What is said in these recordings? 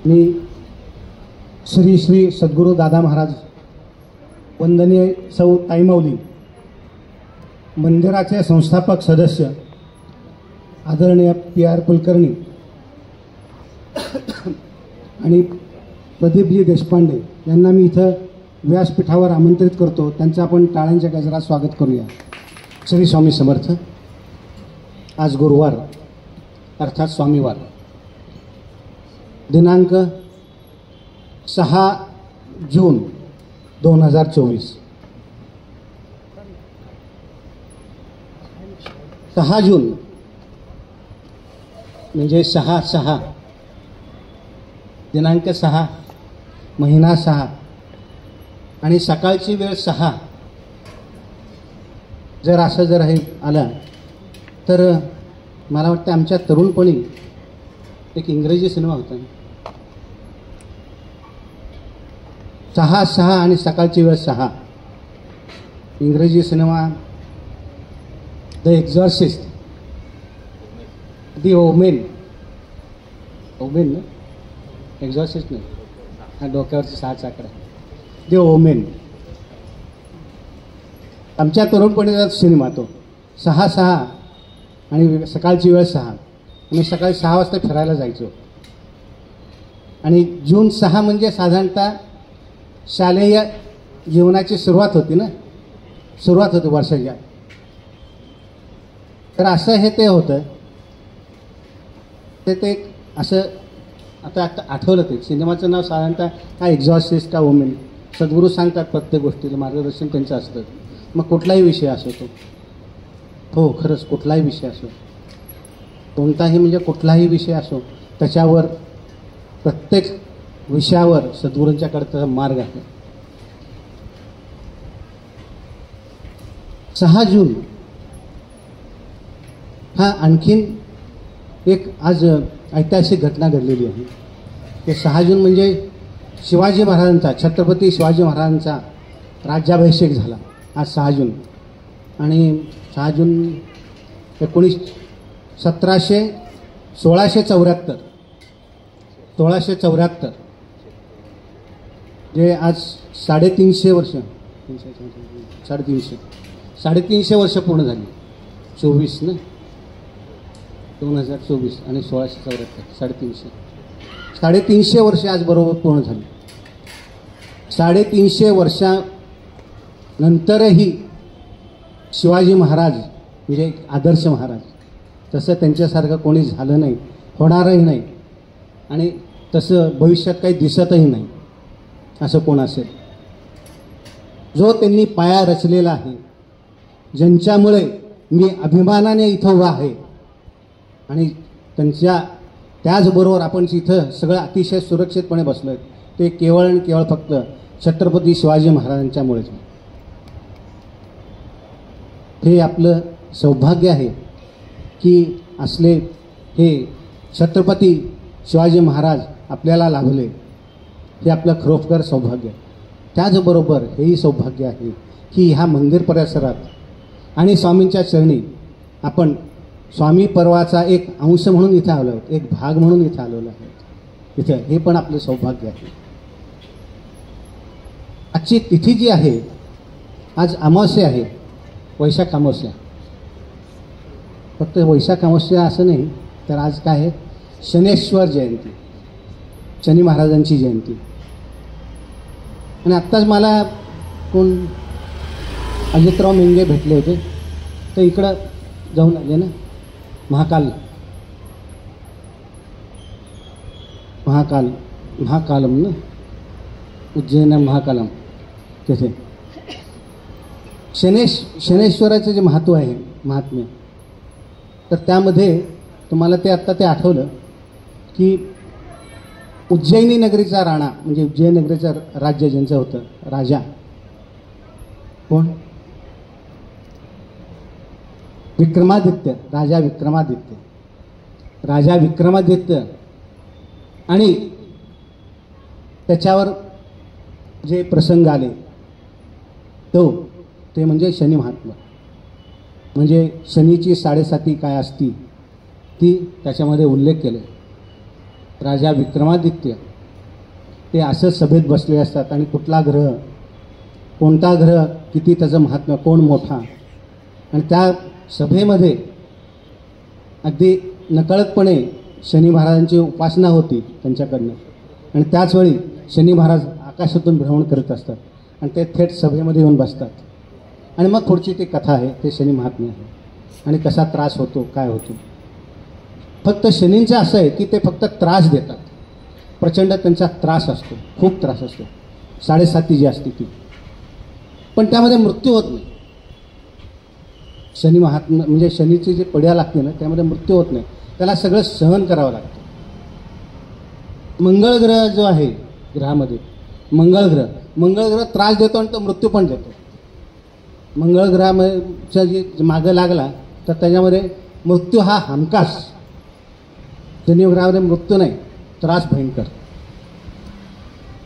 मी श्री श्री सद्गुरू दादा महाराज वंदनीय सौ ताईमाऊली मंदिराचे संस्थापक सदस्य आदरणीय PR कुलकर्णी आणि प्रदीपजी देशपांडे यांना मी इथं व्यासपीठावर आमंत्रित करतो. त्यांचं आपण टाळ्यांच्या गजरात स्वागत करूया. श्री स्वामी समर्थ. आज गुरुवार अर्थात स्वामीवार दिनांक 6 जून 2024. 6 जून म्हणजे 6 दिनांक 6 महिना 6 आणि सकाळची वेळ 6. जर असं जर हे आलं तर मला वाटतं आमच्या तरुणपणी एक इंग्रजी सिनेमा होता 6 आणि सकाळची वेळ 6. इंग्रजी सिनेमा द एक्झॉर्सिस्ट, दी ओमेन ना, एक्झॉर्सिस्ट नाही, हा डोक्यावरची 6 आकडा, दी ओमेन. आमच्या तरुणपणीचा सिनेमा तो 6 आणि सकाळची वेळ 6. मी सकाळी 6 वाजता फिरायला जायचो. आणि जून 6 म्हणजे साधारणतः शालेय जीवनाची सुरुवात होती ना, सुरुवात होती वर्षाच्या. तर असं हे ते होतं ते असं आता आठवलं ते सिनेमाचं नाव साधारणतः हा एक्झॉर्सिस्ट का वुमेन. सद्गुरू सांगतात प्रत्येक गोष्टीला मार्गदर्शन त्यांचं असतं. मग कुठलाही विषय असो तो, हो खरंच कुठलाही विषय असो, कोणताही म्हणजे कुठलाही विषय असो, त्याच्यावर प्रत्येक विषयावर सद्गुरूंच्याकडचा मार्ग आहे. 6 जून हा आणखीन एक आज ऐतिहासिक घटना घडलेली आहे. ते 6 जून म्हणजे शिवाजी महाराजांचा, छत्रपती शिवाजी महाराजांचा राज्याभिषेक झाला आज 6 जून. आणि 6 जून 1674 जे आज 350 वर्ष 350 वर्ष पूर्ण झाली. 24 ना, 2024 आणि 1674 350 वर्ष आज बरोबर पूर्ण झाली. 350 वर्षानंतरही शिवाजी महाराज म्हणजे एक आदर्श महाराज, तसं त्यांच्यासारखं कोणी झालं नाही, होणारही नाही आणि तसं भविष्यात काही दिसतही नाही असं कोण असेल. जो त्यांनी पाया रचलेला आहे, ज्यांच्यामुळे मी अभिमानाने इथं उभा आहे आणि त्याचबरोबर आपण इथं सगळं अतिशय सुरक्षितपणे बसलो आहे, ते केवळ आणि केवळ फक्त छत्रपती शिवाजी महाराजांच्यामुळेच. हे आपलं सौभाग्य आहे की असले हे छत्रपती शिवाजी महाराज आपल्याला लाभले. हे आपलं खरोखर सौभाग्य. त्याचबरोबर हेही सौभाग्य आहे की ह्या मंदिर परिसरात आणि स्वामींच्या चरणी आपण स्वामी पर्वाचा एक अंश म्हणून इथे आलो आहोत, एक भाग म्हणून इथे आलेलो आहोत इथं. हे पण आपलं सौभाग्य आहे. आजची तिथी जी आहे, आज अमावस्या आहे, वैशाख अमावस्या. फक्त वैशाख अमावस्या असं नाही, तर आज काय आहे, शनेश्वर जयंती, शनी महाराजांची जयंती. आणि आत्ताच मला कोण अजितराव मेंगे भेटले होते, तर इकडं जाऊन आले ना, महाकालम ना, उज्जैन महाकालम, तिथे शनेश्वराचं जे महत्त्व आहे, महात्म्य, तर त्यामध्ये तुम्हाला ते आत्ता ते आठवलं की उज्जैनी नगरीचा राणा म्हणजे उज्जैन नगरीचं राज्य ज्यांचं होतं, राजा कोण, विक्रमादित्य, राजा विक्रमादित्य. आणि त्याच्यावर जे प्रसंग आले ते म्हणजे शनी महात्मा. म्हणजे शनीची 7.5 काय असती ती त्याच्यामध्ये उल्लेख केले. राजा विक्रमादित्य ते असंच सभेत बसले असतात आणि कुठला ग्रह, कोणता ग्रह, किती त्याचं महात्म्य, कोण मोठा, आणि त्या सभेमध्ये अगदी नकळतपणे शनी महाराजांची उपासना होती त्यांच्याकडनं, आणि त्याचवेळी शनी महाराज आकाशातून भ्रमण करत असतात आणि ते थेट सभेमध्ये येऊन बसतात. आणि मग पुढची ती कथा आहे, ते शनी महात्म्य आहे आणि कसा त्रास होतो, काय होतो. फक्त शनींचं असं आहे की ते फक्त त्रास देतात, प्रचंड त्यांचा त्रास असतो, खूप त्रास असतो, 7.5 जी असते ती, पण त्यामध्ये मृत्यू होत नाही. शनी महात्म्य म्हणजे शनीची जी पड्या लागते ना, त्यामध्ये मृत्यू होत नाही, त्याला सगळं सहन करावं लागतं. मंगळ ग्रह जो आहे, ग्रहामध्ये मंगळ ग्रह त्रास देतो आणि तो मृत्यू पण देतो. मंगळ ग्रहाच्या जे मागं लागला तर त्याच्यामध्ये मृत्यू हा हमखास, शनी ग्रहामध्ये मृत्यू नाही, त्रास भयंकर.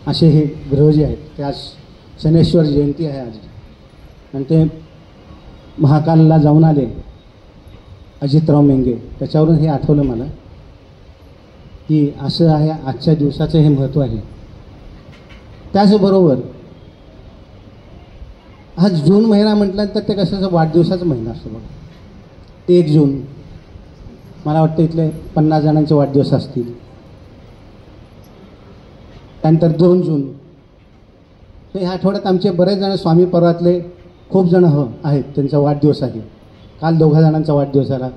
असे हे ग्रह जे आहेत ते आज शनेश्वर जयंती आहे आज, आणि ते महाकालला जाऊन आले अजितराव मेंगे, त्याच्यावरून हे आठवलं मला की असं आहे, आजच्या दिवसाचं हे महत्त्व आहे. त्याचबरोबर हा जून महिना म्हटल्यानंतर ते कसं वाढदिवसाचा महिना असतो बघा. 1 जून मला वाटतं इथले 50 जणांचे वाढदिवस असतील. त्यानंतर 2 जून, हे ह्या आठवड्यात आमचे बरेच जण स्वामी पर्वातले खूप जण आहेत, त्यांचा वाढदिवस आहे. काल 2 जणांचा वाढदिवस झाला,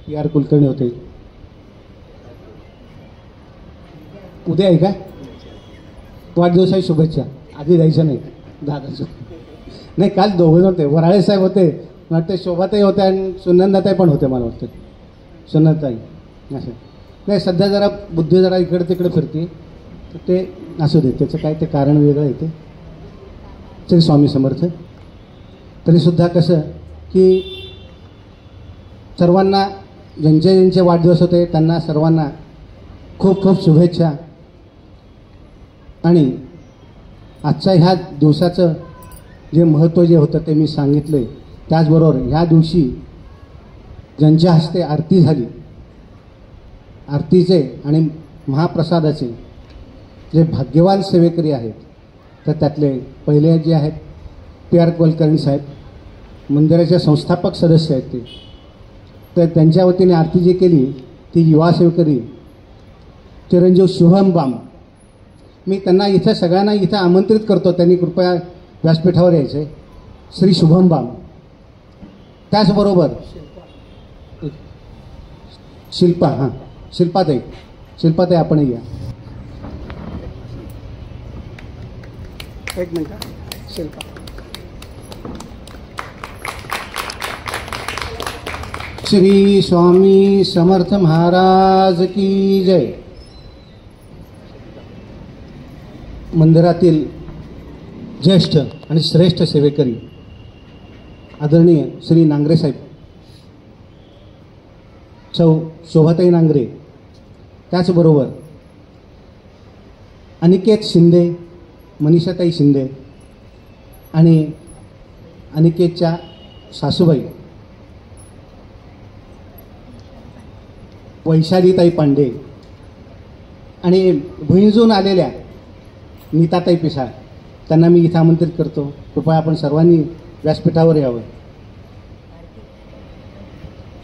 PR कुलकर्णी होते. उद्या आहे का वाढदिवसाची शुभेच्छा? आधी द्यायच्या नाही, दादाचं नाही. काल 2 जण होते, वराळे साहेब होते, मला वाटते शोभाताई होत्या आणि सुनंदाताई पण होते, मला वाटतं सुनंदाताई. असं नाही, सध्या जरा बुद्धी जरा इकडे तिकडे फिरते, तर ते असू दे, त्याचं काय ते कारण वेगळं येते. श्री स्वामी समर्थ. तरीसुद्धा कसं की सर्वांना ज्यांचे ज्यांचे वाढदिवस होते त्यांना सर्वांना खूप खूप शुभेच्छा. आणि आजच्या ह्या दिवसाचं जे महत्त्व जे होतं ते मी सांगितलं. त्याचबरोबर ह्या दिवशी ज्यांच्या हस्ते आरती झाली, आरतीचे आणि महाप्रसादाचे जे भाग्यवान सेवेकरी आहेत, तर त्यातले पहिले जे आहेत PR कुलकर्णी साहेब, मंदिराचे संस्थापक सदस्य आहेत ते. तर त्यांच्या वतीने आरती जी केली ती युवा सेवेकरी चिरंजीव शुभम बाम. मी त्यांना इथं सगळ्यांना इथं आमंत्रित करतो, त्यांनी कृपया व्यासपीठावर यायचे. श्री शुभम बाम. त्याचबरोबर शिल्पा, शिल्पाताई आपणही या. एक मिनिट. शिल्पा. श्री स्वामी समर्थ महाराज की जय. मंदिरातील ज्येष्ठ आणि श्रेष्ठ सेवेकरी आदरणीय श्री नांगरे साहेब, शोभाताई नांगरे, त्याचबरोबर अनिकेत शिंदे, मनीषाताई शिंदे आणि अनिकेतच्या सासूबाई वैशालीताई पांडे आणि भुईंजून आलेल्या नीताताई पिसाळ, त्यांना मी इथं आमंत्रित करतो. कृपया आपण सर्वांनी व्यासपीठावर यावं.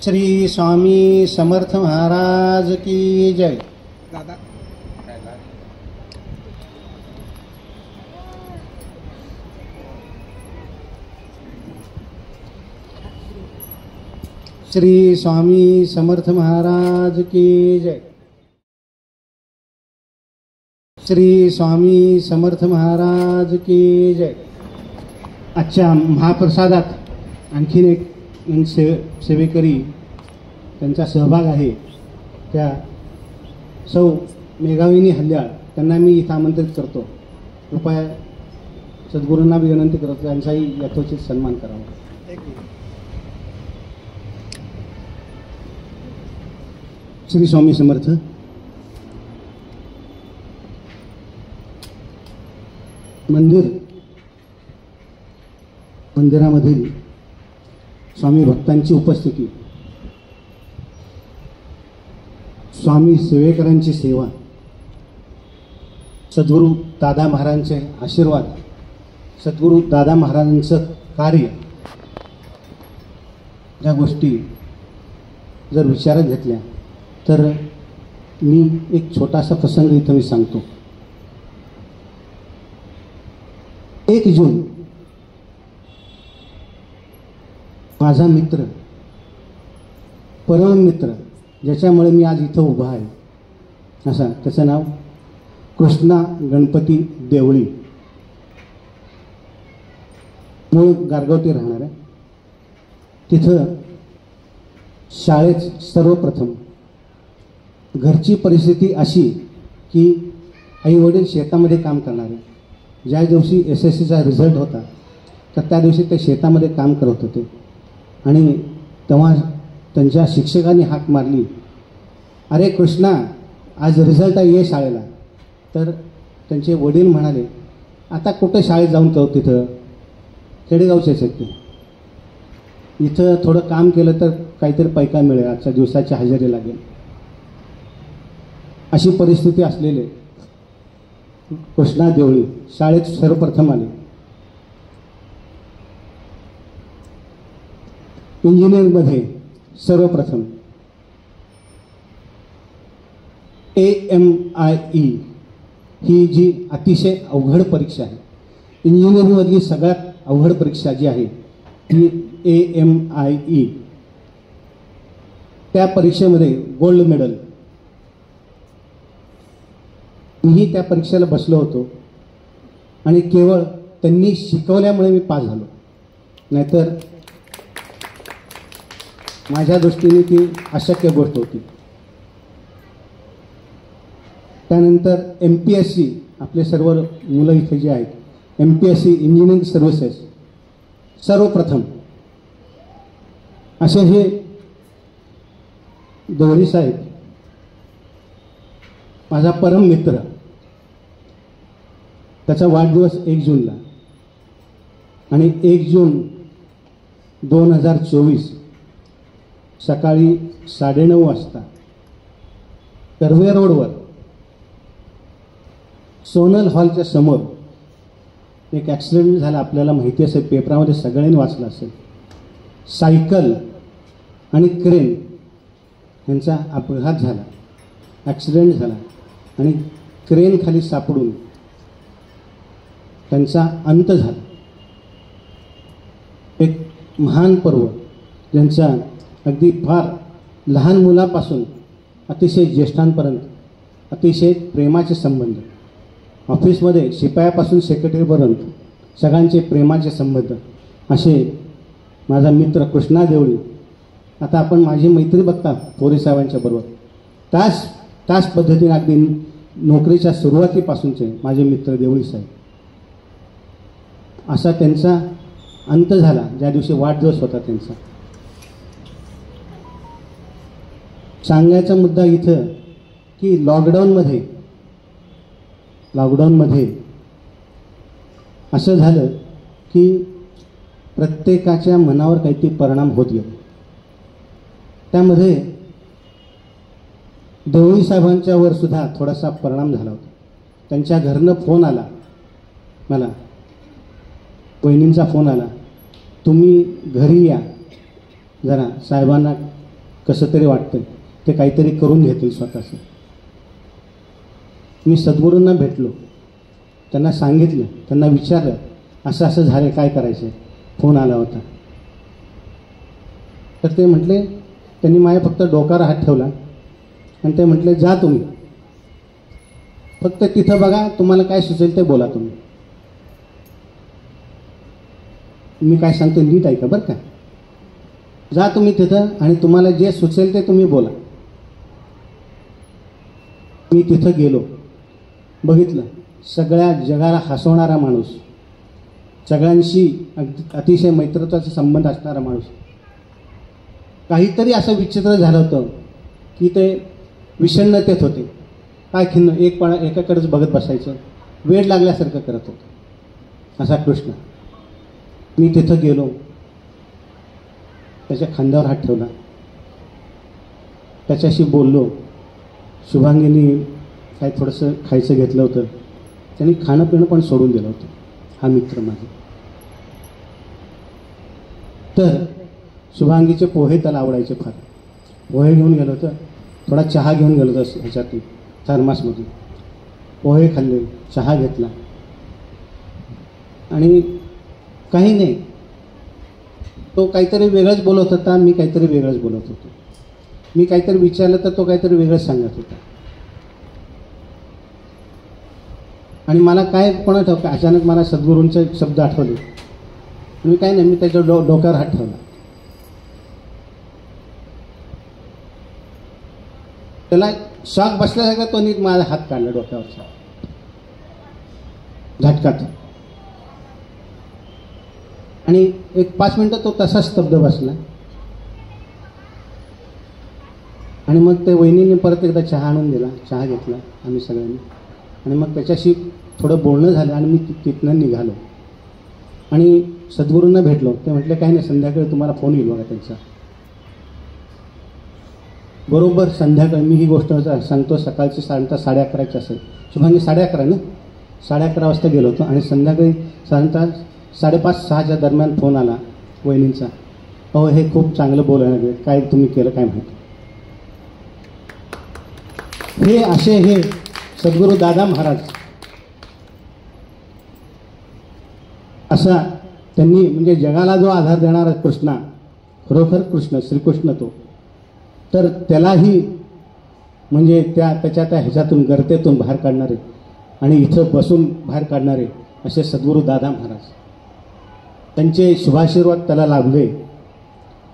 श्री स्वामी समर्थ महाराज की जय. दादा श्री स्वामी समर्थ महाराज की जय. श्री स्वामी समर्थ महाराज की जय. आजच्या महाप्रसादात आणखीन एक सेवेकरी त्यांचा सहभाग आहे, त्या सौ मेघाविनी हल्याळ, त्यांना मी इथं आमंत्रित करतो. कृपया सद्गुरूंना मी विनंती करतो त्यांचाही यथोचित सन्मान करावा. श्री स्वामी समर्थ. मंदिरामधील स्वामी भक्तांची उपस्थिती, स्वामी सेवेकरांची सेवा, सद्गुरू दादा महाराजांचे आशीर्वाद, सद्गुरू दादा महाराजांचं कार्य, या गोष्टी जर विचारात घेतल्या तर मी एक छोटासा प्रसंग इथं मी सांगतो. 1 जून माझा मित्र, परम मित्र, ज्याच्यामुळे मी आज इथं उभा आहे, असा त्याचं नाव कृष्णा गणपती देवळी, मूळ गारगोटी राहणार आहे. तिथं शाळेत सर्वप्रथम घरची परिस्थिती अशी की आई वडील शेतामध्ये काम करणारे. ज्या दिवशी SSCचा रिझल्ट होता तर त्या दिवशी ते शेतामध्ये काम करत होते आणि तेव्हा त्यांच्या शिक्षकांनी हाक मारली, अरे कृष्णा आज रिझल्ट आहे, ये शाळेला. तर त्यांचे वडील म्हणाले, आता कुठं शाळेत जाऊन करू, तिथं खेडेगावचेच आहेत ते, इथं थोडं काम केलं तर काहीतरी पैका मिळेल, आजच्या दिवसाची हजेरी लागेल. अशी परिस्थिती असलेले कृष्णा देवळी शाळेत सर्वप्रथम आले. इंजिनिअरिंगमध्ये सर्वप्रथम AMIE ही जी अतिशय अवघड परीक्षा आहे, इंजिनिअरिंगमधली सगळ्यात अवघड परीक्षा जी आहे ती AMIE, त्या परीक्षेमध्ये गोल्ड मेडल. मीही त्या परीक्षेला बसलो होतो आणि केवळ त्यांनी शिकवल्यामुळे मी पास झालो, नाहीतर माझ्या दृष्टीने ती अशक्य गोष्ट होती. त्यानंतर MPSC, आपले सर्व मुलं इथे जे आहेत, MPSC इंजिनिअरिंग सर्व्हिसेस सर्वप्रथम असे हे देवळी साहेब, माझा परम मित्र, त्याचा वाढदिवस 1 जूनला आणि 1 जून 2024 सकाळी 9:30 वाजता कर्वे रोडवर सोनल हॉलच्या समोर एक ॲक्सिडेंट झाला. आपल्याला माहिती असेल, पेपरामध्ये सगळ्यांनी वाचलं असेल. सायकल आणि क्रेन यांचा अपघात झाला, ॲक्सिडेंट झाला आणि क्रेन खाली सापडून त्यांचा अंत झाला. एक महान पर्व, ज्यांचा अगदी फार लहान मुलापासून अतिशय ज्येष्ठांपर्यंत अतिशय प्रेमाचे संबंध, ऑफिसमध्ये शिपायापासून सेक्रेटरीपर्यंत सगळ्यांचे प्रेमाचे संबंध, असे माझा मित्र कृष्णा देवळी. आता आपण माझी मैत्री बघता पोरे साहेबांच्या बरोबर, त्याच पद्धतीने अगदी नोकरीच्या सुरुवातीपासूनचे माझे मित्र देवळी साहेब. असा त्यांचा अंत झाला ज्या दिवशी वाढदिवस होता त्यांचा. सांगायचा मुद्दा इथं की लॉकडाऊनमध्ये असं झालं की प्रत्येकाच्या मनावर काहीतरी परिणाम होत गेले. त्यामध्ये देवळी साहेबांच्या वर सुद्धा थोडासा परिणाम झाला होता. त्यांच्या घरनं फोन आला मला, वहिनींचा फोन आला, तुम्ही घरी या जरा, साहेबांना कसं तरी वाटतं, ते काहीतरी करून घेतील स्वतःचं. मी सद्गुरूंना भेटलो, त्यांना सांगितलं, त्यांना विचारलं असं असं झालं, काय करायचं, फोन आला होता. तर ते म्हटले, त्यांनी माझ्या फक्त डोक्यावर हात ठेवला आणि ते म्हटले, जा तुम्ही, फक्त तिथं बघा, तुम्हाला काय सुचेल ते बोला तुम्ही. मी काय सांगतो नीट ऐका बरं का. जा तुम्ही तिथं आणि तुम्हाला जे सुचेल ते तुम्ही बोला. मी तिथं गेलो, बघितलं, सगळ्या जगाला हसवणारा माणूस, सगळ्यांशी अतिशय मैत्रत्वाचा संबंध असणारा माणूस. काहीतरी असं विचित्र झालं होतं की ते विषण्णतेत होते. काय खिन्न, एकाकडेच बघत बसायचं, वेळ लागल्यासारखं करत होतं असा कृष्ण. मी तिथं गेलो, त्याच्या खांद्यावर हात ठेवला, त्याच्याशी बोललो. शुभांगीने काय थोडंसं खायचं घेतलं होतं, त्यांनी खाणं पिणं पण सोडून दिलं होतं, हा मित्र माझा. तर शुभांगीचे पोहे त्याला आवडायचे फार. पोहे घेऊन गेलो होतं, थोडा चहा घेऊन गेलो होतं ह्याच्यातून थर्मासमधून. पोहे खाल्ले, चहा घेतला आणि काही नाही, तो काहीतरी वेगळंच बोलत होता, मी काहीतरी वेगळंच बोलत होतो. मी काहीतरी विचारलं तर तो काहीतरी वेगळंच सांगत होता. आणि मला काय कोणा ठाऊक, अचानक मला सद्गुरूंचे शब्द आठवले. मी काय नाही, मी त्याच्या डोक्यावर हात ठेवला. त्याला शॉक बसल्यासारखा तो नीट माझा हात काढला डोक्यावरचा झटकात. आणि एक 5 मिनिटं तो तसाच स्तब्ध बसला. आणि मग ते वहिनीने परत एकदा चहा आणून दिला, चहा घेतला आम्ही सगळ्यांनी. आणि मग त्याच्याशी थोडं बोलणं झालं आणि मी तिथनं निघालो आणि सद्गुरूंना भेटलो. ते म्हटले काही नाही, संध्याकाळी तुम्हाला फोन येईल बघा त्यांचा. बरोबर संध्याकाळी, मी ही गोष्ट सांगतो, सकाळची साधारणतः 11:30 असेल, शुभांगी 11:30 ना, 11:30 वाजता गेलो होतो. आणि संध्याकाळी साधारणतः 5:30-6च्या दरम्यान फोन आला वहिनींचा. अहो हे खूप चांगलं बोलायला, काय तुम्ही केलं काय माहिती. हे असे हे सद्गुरू दादा महाराज, असा त्यांनी म्हणजे जगाला जो आधार देणारा कृष्णा, खरोखर कृष्ण श्रीकृष्ण तो, तर त्यालाही म्हणजे त्याच्या ह्याच्यातून गर्तेतून बाहेर काढणारे आणि इथं बसून बाहेर काढणारे असे सद्गुरू दादा महाराज, त्यांचे शुभाशीर्वाद त्याला लाभले.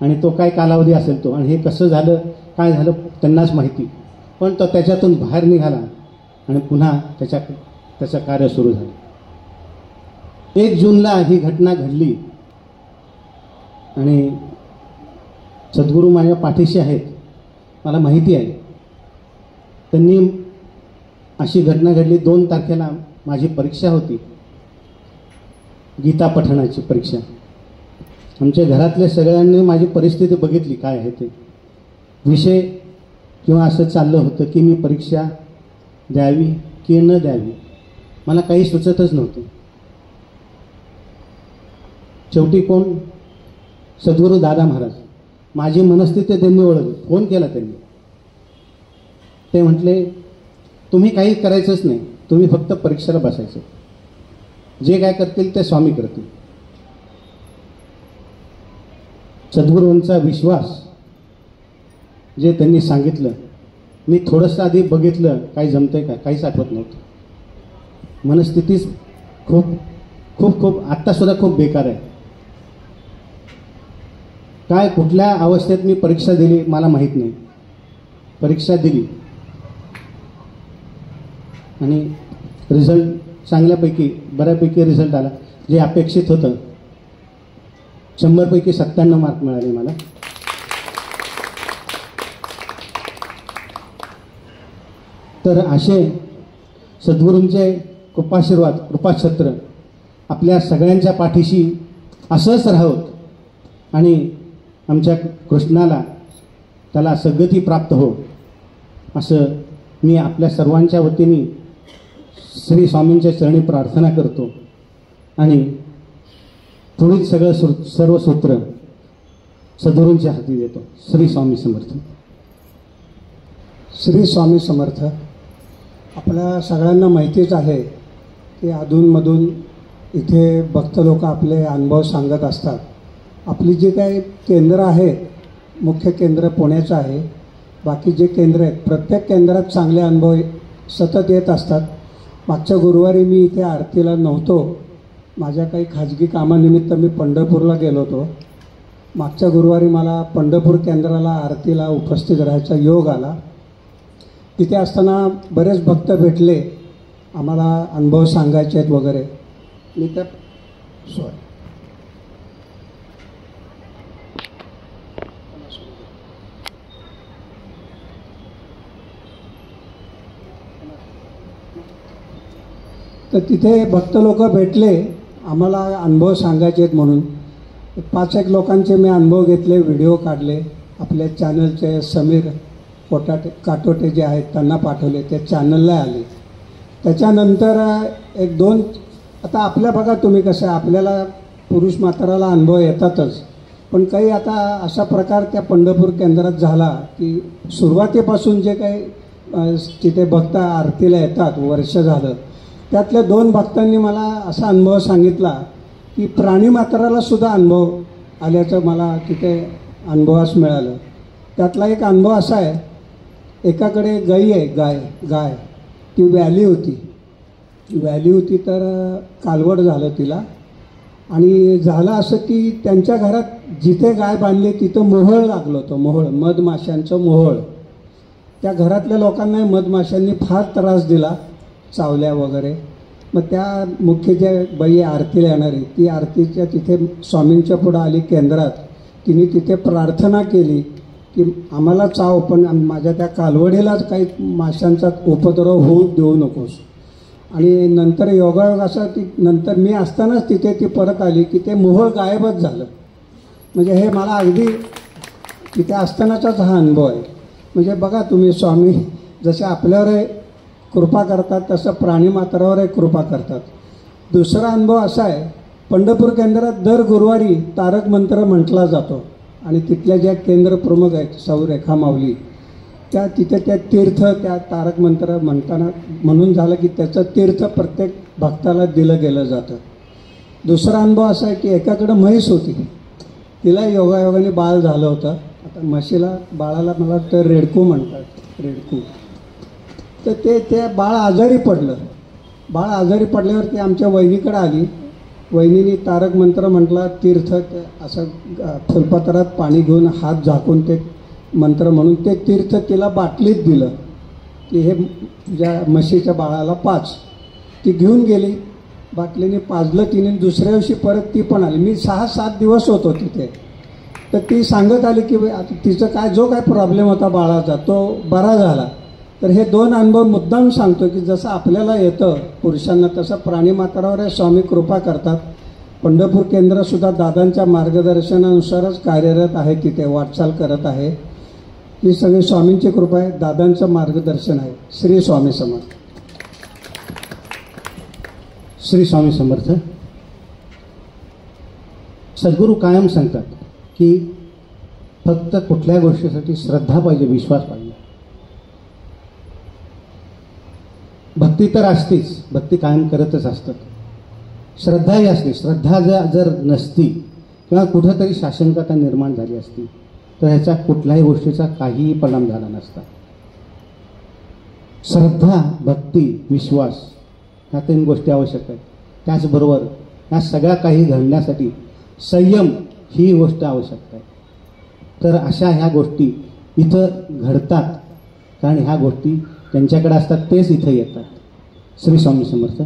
आणि तो काय कालावधी असेल तो, आणि हे कसं झालं काय झालं त्यांनाच माहिती. पण तो त्याच्यातून बाहेर निघाला आणि पुन्हा त्याचं कार्य सुरू झालं. 1 जूनला ही घटना घडली आणि सद्गुरू माझ्या पाठीशी आहेत, मला माहिती आहे. त्यांनी अशी घटना घडली. 2 तारखेला माझी परीक्षा होती, गीता पठणाची परीक्षा. आमच्या घरातल्या सगळ्यांनी माझी परिस्थिती बघितली काय आहे ते विषय, किंवा असं चाललं होतं की मी परीक्षा द्यावी की न द्यावी, मला काही सुचतच नव्हतं. शेवटी कोण, सद्गुरू दादा महाराज, माझी मनस्थिती त्यांनी ओळखली. फोन केला त्यांनी, ते म्हटले तुम्ही काही करायचंच नाही, तुम्ही फक्त परीक्षेला बसायचं, जे काय करतील ते स्वामी करतील. सद्गुरूंचा विश्वास जे त्यांनी सांगितलं, मी थोडंसं आधी बघितलं काय जमतंय का, काहीच आठवत नव्हतं. मनस्थितीच खूप खूप खूप आत्तासुद्धा खूप बेकार आहे. काय कुठल्या अवस्थेत मी परीक्षा दिली मला माहीत नाही. परीक्षा दिली आणि रिझल्ट चांगल्यापैकी बऱ्यापैकी रिझल्ट आला. जे अपेक्षित होतं 100 पैकी 97 मार्क मिळाले मला. तर असे सद्गुरूंचे कृपाशीर्वाद कृपाछत्र आपल्या सगळ्यांच्या पाठीशी असंच राहोत आणि आमच्या कृष्णाला त्याला सद्गती प्राप्त हो, असं मी आपल्या सर्वांच्या वतीने श्री स्वामींच्या चरणी प्रार्थना करतो. आणि पुढील सगळं सर्व सूत्र सद्गुरूंच्या हाती देतो. श्री स्वामी समर्थ. श्री स्वामी समर्थ. आपल्या सगळ्यांना माहितीच आहे की अधूनमधून इथे भक्त लोक आपले अनुभव सांगत असतात. आपली जी काही केंद्र आहेत, मुख्य केंद्र पुण्याचं आहे, बाकी जे केंद्र आहेत प्रत्येक केंद्रात चांगले अनुभव सतत येत असतात. मागच्या गुरुवारी मी इथे आरतीला नव्हतो, माझ्या काही खाजगी कामानिमित्त मी पंढरपूरला गेलो होतो. मागच्या गुरुवारी मला पंढरपूर केंद्राला आरतीला उपस्थित राहायचा योग आला. तिथे असताना बरेच भक्त भेटले, आम्हाला अनुभव सांगायचे आहेत वगैरे. मी त्या तर तिथे भक्त लोक भेटले, आम्हाला अनुभव सांगायचे आहेत म्हणून 5-1 लोकांचे मी अनुभव घेतले, व्हिडिओ काढले. आपल्या चॅनलचे समीर काटोटे जे आहेत त्यांना पाठवले, त्या चॅनलला आले. त्याच्यानंतर एक दोन, आता आपल्या बघा तुम्ही कसं आहे, आपल्याला पुरुष म्हाताराला अनुभव येतातच, पण काही आता अशा प्रकार त्या पंढरपूर केंद्रात झाला की सुरुवातीपासून जे काही तिथे भक्त आरतीला येतात, वर्ष झालं, त्यातल्या 2 भक्तांनी मला असा अनुभव सांगितला की प्राणी म्हाताराला सुद्धा अनुभव आल्याचं मला तिथे अनुभवास मिळालं. त्यातला एक अनुभव असा आहे, एकाकडे गाई आहे, गाय ती व्याली होती तर कालवड झालं तिला, आणि झालं असं की त्यांच्या घरात जिथे गाय बांधली तिथं मोहोळ लागलं होतं, मोहोळ, मधमाशांचं मोहोळ. त्या घरातल्या लोकांना मधमाशांनी फार त्रास दिला, चावल्या वगैरे. मग त्या मुख्य ज्या बाई आरतीला येणारी, ती आरतीच्या तिथे स्वामींच्या पुढं आली केंद्रात, तिने तिथे प्रार्थना केली की आम्हाला चाव, पण माझ्या त्या कालवडीलाच काही माशांचा उपद्रव होऊ देऊ नकोस. आणि नंतर योगायोग असा की नंतर मी असतानाच तिथे ती परत आली की ते मोहोळ गायबच झालं. म्हणजे हे मला अगदी तिथे असतानाचाच हा अनुभव आहे. म्हणजे बघा तुम्ही, स्वामी जसे आपल्यावर कृपा करतात तसं प्राणी मात्रावर कृपा करतात. दुसरा अनुभव असा आहे, पंढरपूर केंद्रात दर गुरुवारी तारक मंत्र म्हटला जातो, आणि तिथल्या ज्या केंद्र प्रमुख आहेत सौ रेखा माऊली, त्या तिथे त्या तीर्थ, त्या तारक मंत्र म्हणून झालं की त्याचं तीर्थ प्रत्येक भक्ताला दिलं गेलं जातं. दुसरा अनुभव असा आहे की एकाकडं म्हैस होती, तिला योगायोगाने बाळ झालं होतं. आता म्हशीला, बाळाला मला वाटतं रेडकू म्हणतात, रेडकू. तर ते बाळ आजारी पडलं. बाळ आजारी पडल्यावर ती आमच्या वहिनीकडे आली. वहिनीने तारक मंत्र म्हटला, तीर्थ असं फुलपात्रात पाणी घेऊन हात झाकून ते मंत्र म्हणून ते तीर्थ तिला बाटलीत दिलं की हे ज्या म्हशीच्या बाळाला पाच. ती घेऊन गेली, बाटलीने पाजलं तिने. दुसऱ्या दिवशी परत ती पण आली. मी 6-7 दिवस होतो तिथे. तर ती सांगत आली की तिचं काय, जो काय प्रॉब्लेम होता बाळाचा तो बरा झाला. तर हे 2 अनुभव मुद्दाम सांगतो की जसं आपल्याला येतं पुरुषांना, तसं प्राणी मात्रावर स्वामी कृपा करतात. पंढरपूर केंद्रसुद्धा दादांच्या मार्गदर्शनानुसारच कार्यरत आहे, तिथे वाटचाल करत आहे. ही सगळी स्वामींची कृपा आहे, दादांचं मार्गदर्शन आहे. श्री स्वामी समर्थ. श्री स्वामी समर्थ. सद्गुरू कायम सांगतात की फक्त कुठल्या गोष्टीसाठी श्रद्धा पाहिजे, विश्वास पाहिजे. भक्ती तर असतेच, भक्ती कायम करतच असतात. श्रद्धाही असते. श्रद्धा जर नसती किंवा कुठंतरी शाशंकता निर्माण झाली असती तर ह्याच्या कुठल्याही गोष्टीचा काहीही परिणाम झाला नसता. श्रद्धा, भक्ती, विश्वास ह्या 3 गोष्टी आवश्यक आहेत. त्याचबरोबर ह्या सगळ्या काही घडण्यासाठी संयम ही गोष्ट आवश्यक आहे. तर अशा ह्या गोष्टी इथं घडतात, कारण ह्या गोष्टी त्यांच्याकडे असतात तेच इथं येतात. श्री स्वामी समर्थ.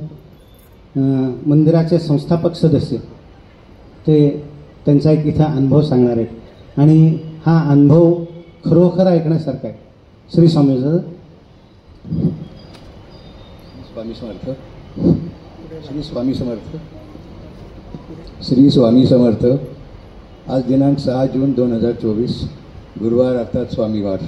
मंदिराचे संस्थापक सदस्य ते त्यांचा एक इथं अनुभव सांगणार आहेत, आणि हा अनुभव खरोखर ऐकण्यासारखा आहे. श्री स्वामी सर. स्वामी समर्थ. श्री स्वामी समर्थ. श्री स्वामी समर्थ. आज दिनांक 6 जून 2024, गुरुवार अर्थात स्वामीवार.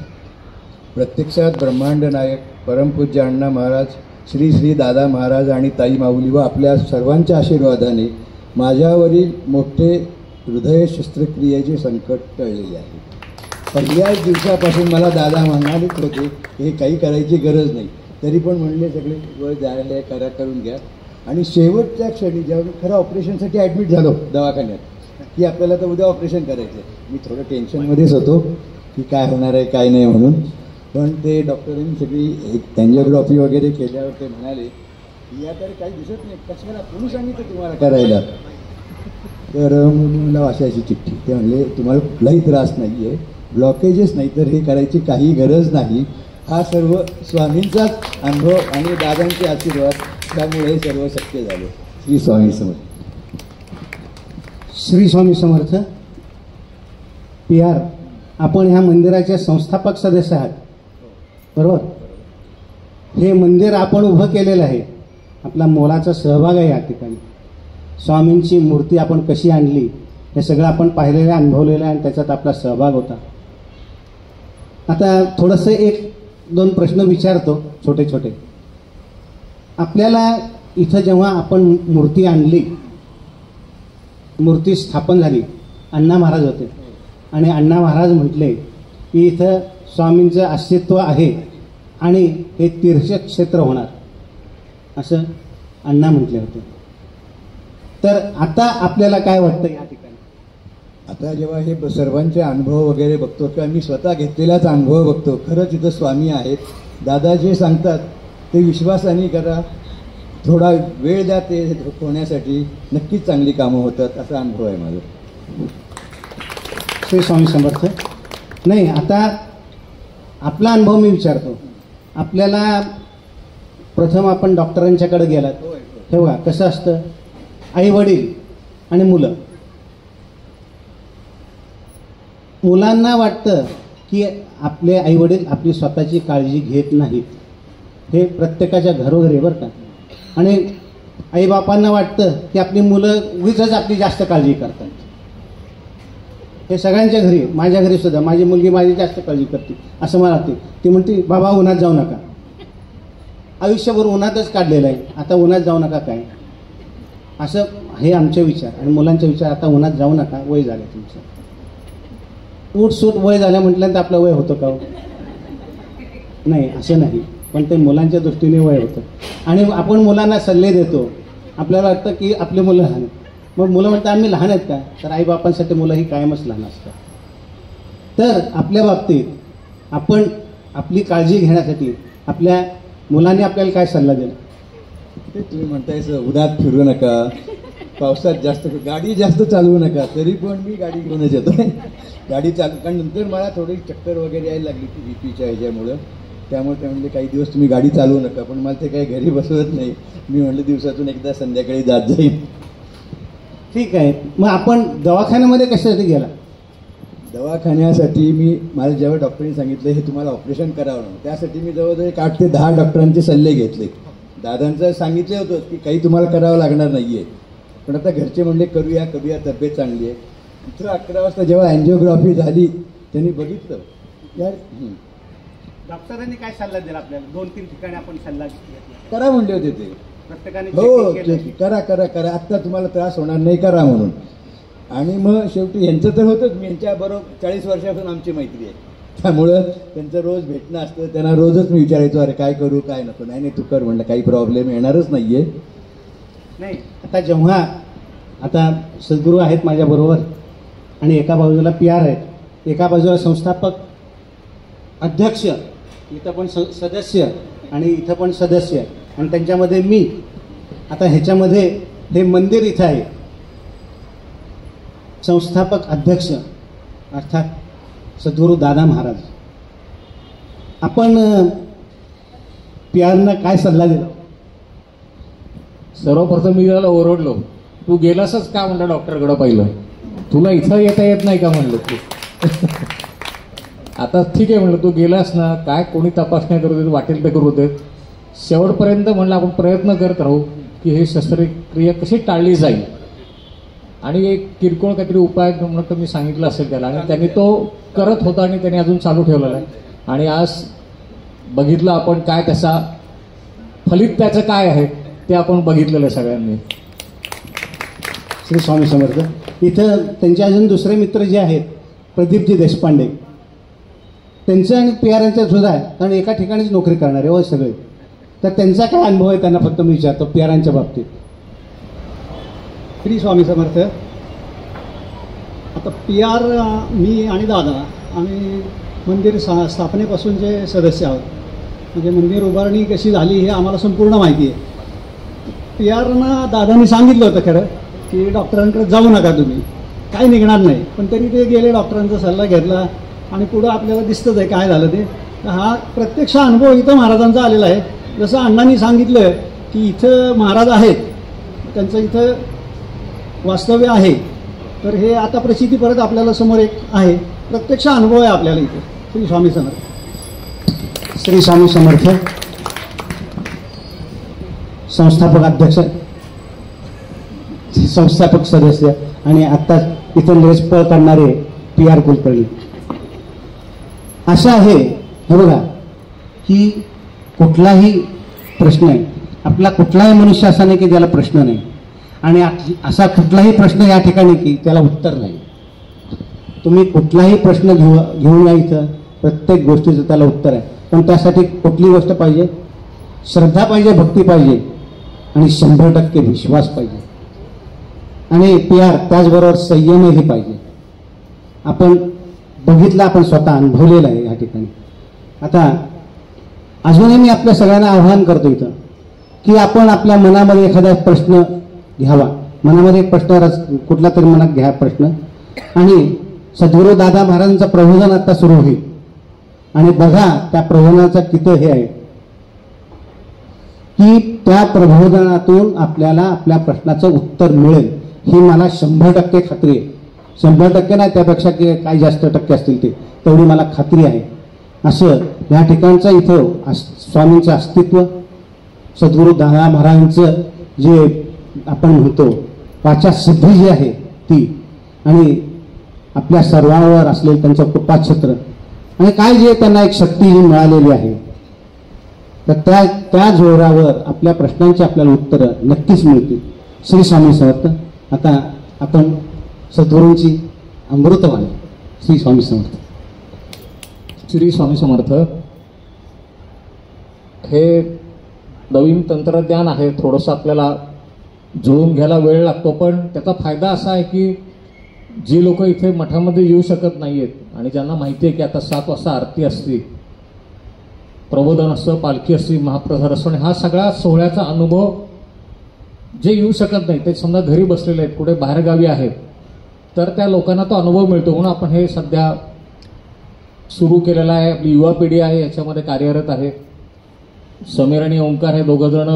प्रत्यक्षात ब्रह्मांड नायक परमपूज्य अण्णा महाराज, श्री श्री दादा महाराज आणि ताई माऊली व आपल्या सर्वांच्या आशीर्वादाने माझ्यावरील मोठे हृदय शस्त्रक्रियेचे संकट टळलेले आहे. पहिल्याच दिवसापासून मला दादा म्हणालेच होते हे काही करायची गरज नाही, तरी पण म्हणले सगळे वर जायला करून घ्या. आणि शेवटच्या क्षणी जेव्हा खरं ऑपरेशनसाठी ॲडमिट झालो दवाखान्यात की आपल्याला तर उद्या ऑपरेशन करायचं आहे, मी थोडं टेन्शनमध्येच होतो की काय होणार आहे काय नाही म्हणून. पण ते डॉक्टरांनी सगळी एन्जिओग्राफी वगैरे केल्यावर ते म्हणाले या तर काही दिसत नाही, कशाला कोणी सांगितलं तुम्हाला करायला. तर मला वाचायची चिठ्ठी. ते म्हणले तुम्हाला कुठलाही त्रास नाही आहे, ब्लॉकेजेस नाही, तर हे करायची काही गरज नाही. हा सर्व स्वामींचाच अनुभव आणि दादांचे आशीर्वाद, त्यामुळे हे सर्व शक्य झाले. श्री स्वामी समर्थ. श्री स्वामी समर्थ. PR, आपण ह्या मंदिराचे संस्थापक सदस्य आहात, बरोबर? हे मंदिर आपण उभं केलेलं आहे, आपला मोलाचा सहभाग आहे या ठिकाणी. स्वामींची मूर्ती आपण कशी आणली हे सगळं आपण पाहिलेलं आहे, अनुभवलेलं आहे, आणि त्याच्यात आपला सहभाग होता. आता थोडंसं 1-2 प्रश्न विचारतो छोटे छोटे. आपल्याला इथं जेव्हा आपण मूर्ती आणली, मूर्ती स्थापन झाली, अण्णा महाराज होते आणि अण्णा महाराज म्हटले की इथं स्वामींचं अस्तित्व आहे आणि हे तीर्थक्षेत्र होणार, असं अण्णा म्हटले होते. तर आता आपल्याला काय वाटतं या ठिकाणी? आता जेव्हा हे सर्वांचे अनुभव वगैरे बघतो किंवा मी स्वतः घेतलेलाच अनुभव बघतो, खरंच इथं स्वामी आहेत. दादा जे सांगतात ते विश्वासाने करा, थोडा वेळ द्या, ते होण्यासाठी नक्कीच चांगली कामं होतात, असा अनुभव आहे माझा. श्री स्वामी समर्थ. नाही, आता आपला अनुभव मी विचारतो. आपल्याला प्रथम आपण डॉक्टरांच्याकडे गेलात, हे बघा कसं असतं, आई वडील आणि मुलं. मुलांना वाटतं की आपले आई वडील आपली स्वतःची काळजी घेत नाहीत, हे प्रत्येकाच्या घरोघरी बरं का. आणि आईबापांना वाटतं की आपली मुलं उगीचच आपली जास्त काळजी करतात. हे सगळ्यांच्या घरी, माझ्या घरी सुद्धा माझी मुलगी माझी जास्त काळजी करते असं मला वाटते. ती म्हणते बाबा उन्हात जाऊ नका, आयुष्यभर उन्हातच काढलेलं आहे, आता उन्हात जाऊ नका काय, असं हे आमचे विचार. आणि मुलांचे विचार, आता उन्हात जाऊ नका, वय झालं तुमचं. उठसूट वय झालं म्हटल्यानंतर आपलं वय होतं का? नाही, असं नाही, पण ते मुलांच्या दृष्टीने वय होतं. आणि आपण मुलांना सल्ले देतो, आपल्याला वाटतं की आपली मुलं लहान आहेत. मग मुलं म्हणतात आम्ही लहान आहेत का? तर आईबापांसाठी मुलं ही कायमच लहान असतात. तर आपल्या बाबतीत आपण आपली काळजी घेण्यासाठी आपल्या मुलांनी आपल्याला काय सल्ला दिला? ते तुम्ही म्हणताय उन्हात फिरू नका, पावसात जास्त गाडी जास्त चालवू नका. तरी पण मी गाडी घेऊनच येतो, गाडी चालू. कारण नंतर मला थोडी चक्कर वगैरे यायला लागली ती बीपीच्या ह्याच्यामुळं. त्यामुळे ते म्हणले काही दिवस तुम्ही गाडी चालवू नका, पण मला ते काही घरी बसवत नाही. मी म्हटलं दिवसातून एकदा संध्याकाळी जात जाईल. ठीक आहे. मग आपण दवाखान्यामध्ये कशासाठी गेला? दवाखान्यासाठी मला जेव्हा डॉक्टरांनी सांगितलं हे तुम्हाला ऑपरेशन करावं ना, त्यासाठी मी जवळजवळ 8 ते 10 डॉक्टरांचे सल्ले घेतले. दादांचं सांगितलं होतं की काही तुम्हाला करावं लागणार नाही आहे, पण आता घरचे म्हणले करूया, तब्येत चांगली आहे. इथं 11 वाजता जेव्हा अँजिओग्राफी झाली त्यांनी बघितलं यार. डॉक्टरांनी काय सल्ला दिला आपल्याला? 2-3 ठिकाणी आपण सल्ला घेतला, करा म्हणले होते ते प्रत्येकाने. हो, करा, आता तुम्हाला त्रास होणार नाही, करा म्हणून. आणि मग शेवटी यांचं तर होतंच. मी यांच्याबरोबर 40 वर्षापासून आमची मैत्री आहे, त्यामुळं त्यांचं रोज भेटणं असतं. त्यांना रोजच मी विचारायचो अरे काय करू काय नको. नाही तू कर म्हणलं, काही प्रॉब्लेम येणारच नाहीये. नाही, आता जेव्हा आता सद्गुरू आहेत माझ्याबरोबर आणि एका बाजूला PR आहेत, एका बाजूला संस्थापक अध्यक्ष, इथं पण सदस्य आणि इथं पण सदस्य, आणि त्यांच्यामध्ये मी. आता ह्याच्यामध्ये हे मंदिर इथं आहे, संस्थापक अध्यक्ष अर्थात सद्गुरू दादा महाराज. आपण PR काय सल्ला दिला? सर्वप्रथम मी त्याला ओरडलो, तू गेलासच का म्हणलं डॉक्टरकडं पहिलं, तुला इथं येता येत नाही का म्हणलं तू. आता ठीक आहे म्हणलं, तू गेलास ना, काय कोणी तपासण्या करू देत, वाटेल ते करू देत, शेवटपर्यंत म्हणलं आपण प्रयत्न करत राहू की हे शस्त्रक्रिया कशी टाळली जाईल. आणि एक किरकोळ काहीतरी उपाय म्हणून मी सांगितलं असेल त्याला, आणि त्यांनी तो करत होता आणि त्यांनी अजून चालू ठेवलेला आहे. आणि आज बघितलं आपण काय त्याचा फलित त्याचं काय आहे ते आपण बघितलेलं आहे सगळ्यांनी. श्री स्वामी समर्थ. इथं त्यांचे अजून दुसरे मित्र जे आहेत, प्रदीपजी देशपांडे, त्यांचं आणि PR सुद्धा आहे, कारण एका ठिकाणीच नोकरी करणारे हो सगळे. तर त्यांचा काय अनुभव आहे त्यांना फक्त मी विचारतो PR बाबतीत. श्री स्वामी समर्थ. आता PR मी आणि दादा आम्ही मंदिर स्थापनेपासूनचे सदस्य आहोत. म्हणजे मंदिर उभारणी कशी झाली हे आम्हाला संपूर्ण माहिती आहे. PRना दादांनी सांगितलं होतं खरं की डॉक्टरांकडे जाऊ नका तुम्ही, काही निघणार नाही. पण तरी ते गेले, डॉक्टरांचा सल्ला घेतला आणि पुढं आपल्याला दिसतंच आहे काय झालं ते. हा प्रत्यक्ष अनुभव इथं महाराजांचा आलेला आहे. जसं अण्णांनी सांगितलं की इथं महाराज आहेत, त्यांचं इथं वास्तव्य आहे. तर हे आता प्रचिती परत आपल्याला समोर एक आहे, प्रत्यक्ष अनुभव आहे आपल्याला इथे. श्री स्वामी समर्थ. श्री स्वामी समर्थ. संस्थापक अध्यक्ष, संस्थापक सदस्य आणि आत्ताच इथं लेसपळ करणारे PR कुलकर्णी. असं आहे हे बघा की कुठलाही प्रश्न आहे आपला कुठलाही मनुष्य असा नाही की ज्याला प्रश्न नाही, आणि असा कुठलाही प्रश्न या ठिकाणी की त्याला उत्तर नाही. तुम्ही कुठलाही प्रश्न घेऊन या इथं, प्रत्येक गोष्टीचं त्याला उत्तर आहे. पण त्यासाठी कुठली गोष्ट पाहिजे? श्रद्धा पाहिजे, भक्ती पाहिजे, आणि 100% विश्वास पाहिजे, आणि प्यार, त्याचबरोबर संयमही पाहिजे. आपण बघितलं, आपण स्वतः अनुभवलेलं आहे या ठिकाणी. आता अजूनही मी आपल्या सगळ्यांना आवाहन करतो इथं की आपण आपल्या मनामध्ये एखादा प्रश्न घ्यावा. मनामध्ये एक प्रश्न कुठला तरी मनात घ्या प्रश्न, आणि सद्गुरू दादा महाराजांचं प्रबोधन आता सुरू होईल, आणि बघा त्या प्रबोधनाचा किती हे आहे की त्या प्रबोधनातून आपल्याला आपल्या प्रश्नाचं उत्तर मिळेल, ही मला 100% खात्री आहे. 100% नाही, त्यापेक्षा काही जास्त टक्के असतील ते, तेवढी मला खात्री आहे. असं या ठिकाणचं इथं स्वामींचं अस्तित्व, सद्गुरू दादा महाराजांचं जे आपण म्हणतो वाचा सिद्धी जी आहे ती, आणि आपल्या सर्वांवर असलेलं त्यांचं कृपाछत्र, आणि काय जे त्यांना एक शक्ती जी मिळालेली आहे, तर त्या जोरावर आपल्या प्रश्नांची आपल्याला उत्तरं नक्कीच मिळतील. श्री स्वामी समर्थ. आता आपण सद्गुरूंची अमृतवाणी. श्री स्वामी समर्थ. श्री स्वामी समर्थ. हे नवीन तंत्रज्ञान आहे, थोडंसं आपल्याला जुळून घ्यायला वेळ लागतो, पण त्याचा फायदा असा आहे की जी लोक इथे मठामध्ये येऊ शकत नाहीयेत, आणि ज्यांना माहिती आहे की आता 7 वाजता आरती असते, प्रबोधन असतं, पालखी असते, महाप्रसाद असतो, आणि हा सगळा सोहळ्याचा अनुभव जे येऊ शकत नाही, ते समजा घरी बसलेले आहेत, कुठे बाहेरगावी आहेत, तर त्या लोकांना तो अनुभव मिळतो. म्हणून आपण हे सध्या सुरू केलेलं आहे. आपली युवा पिढी आहे, याच्यामध्ये कार्यरत आहे. समीर आणि ओंकार हे दोघं जण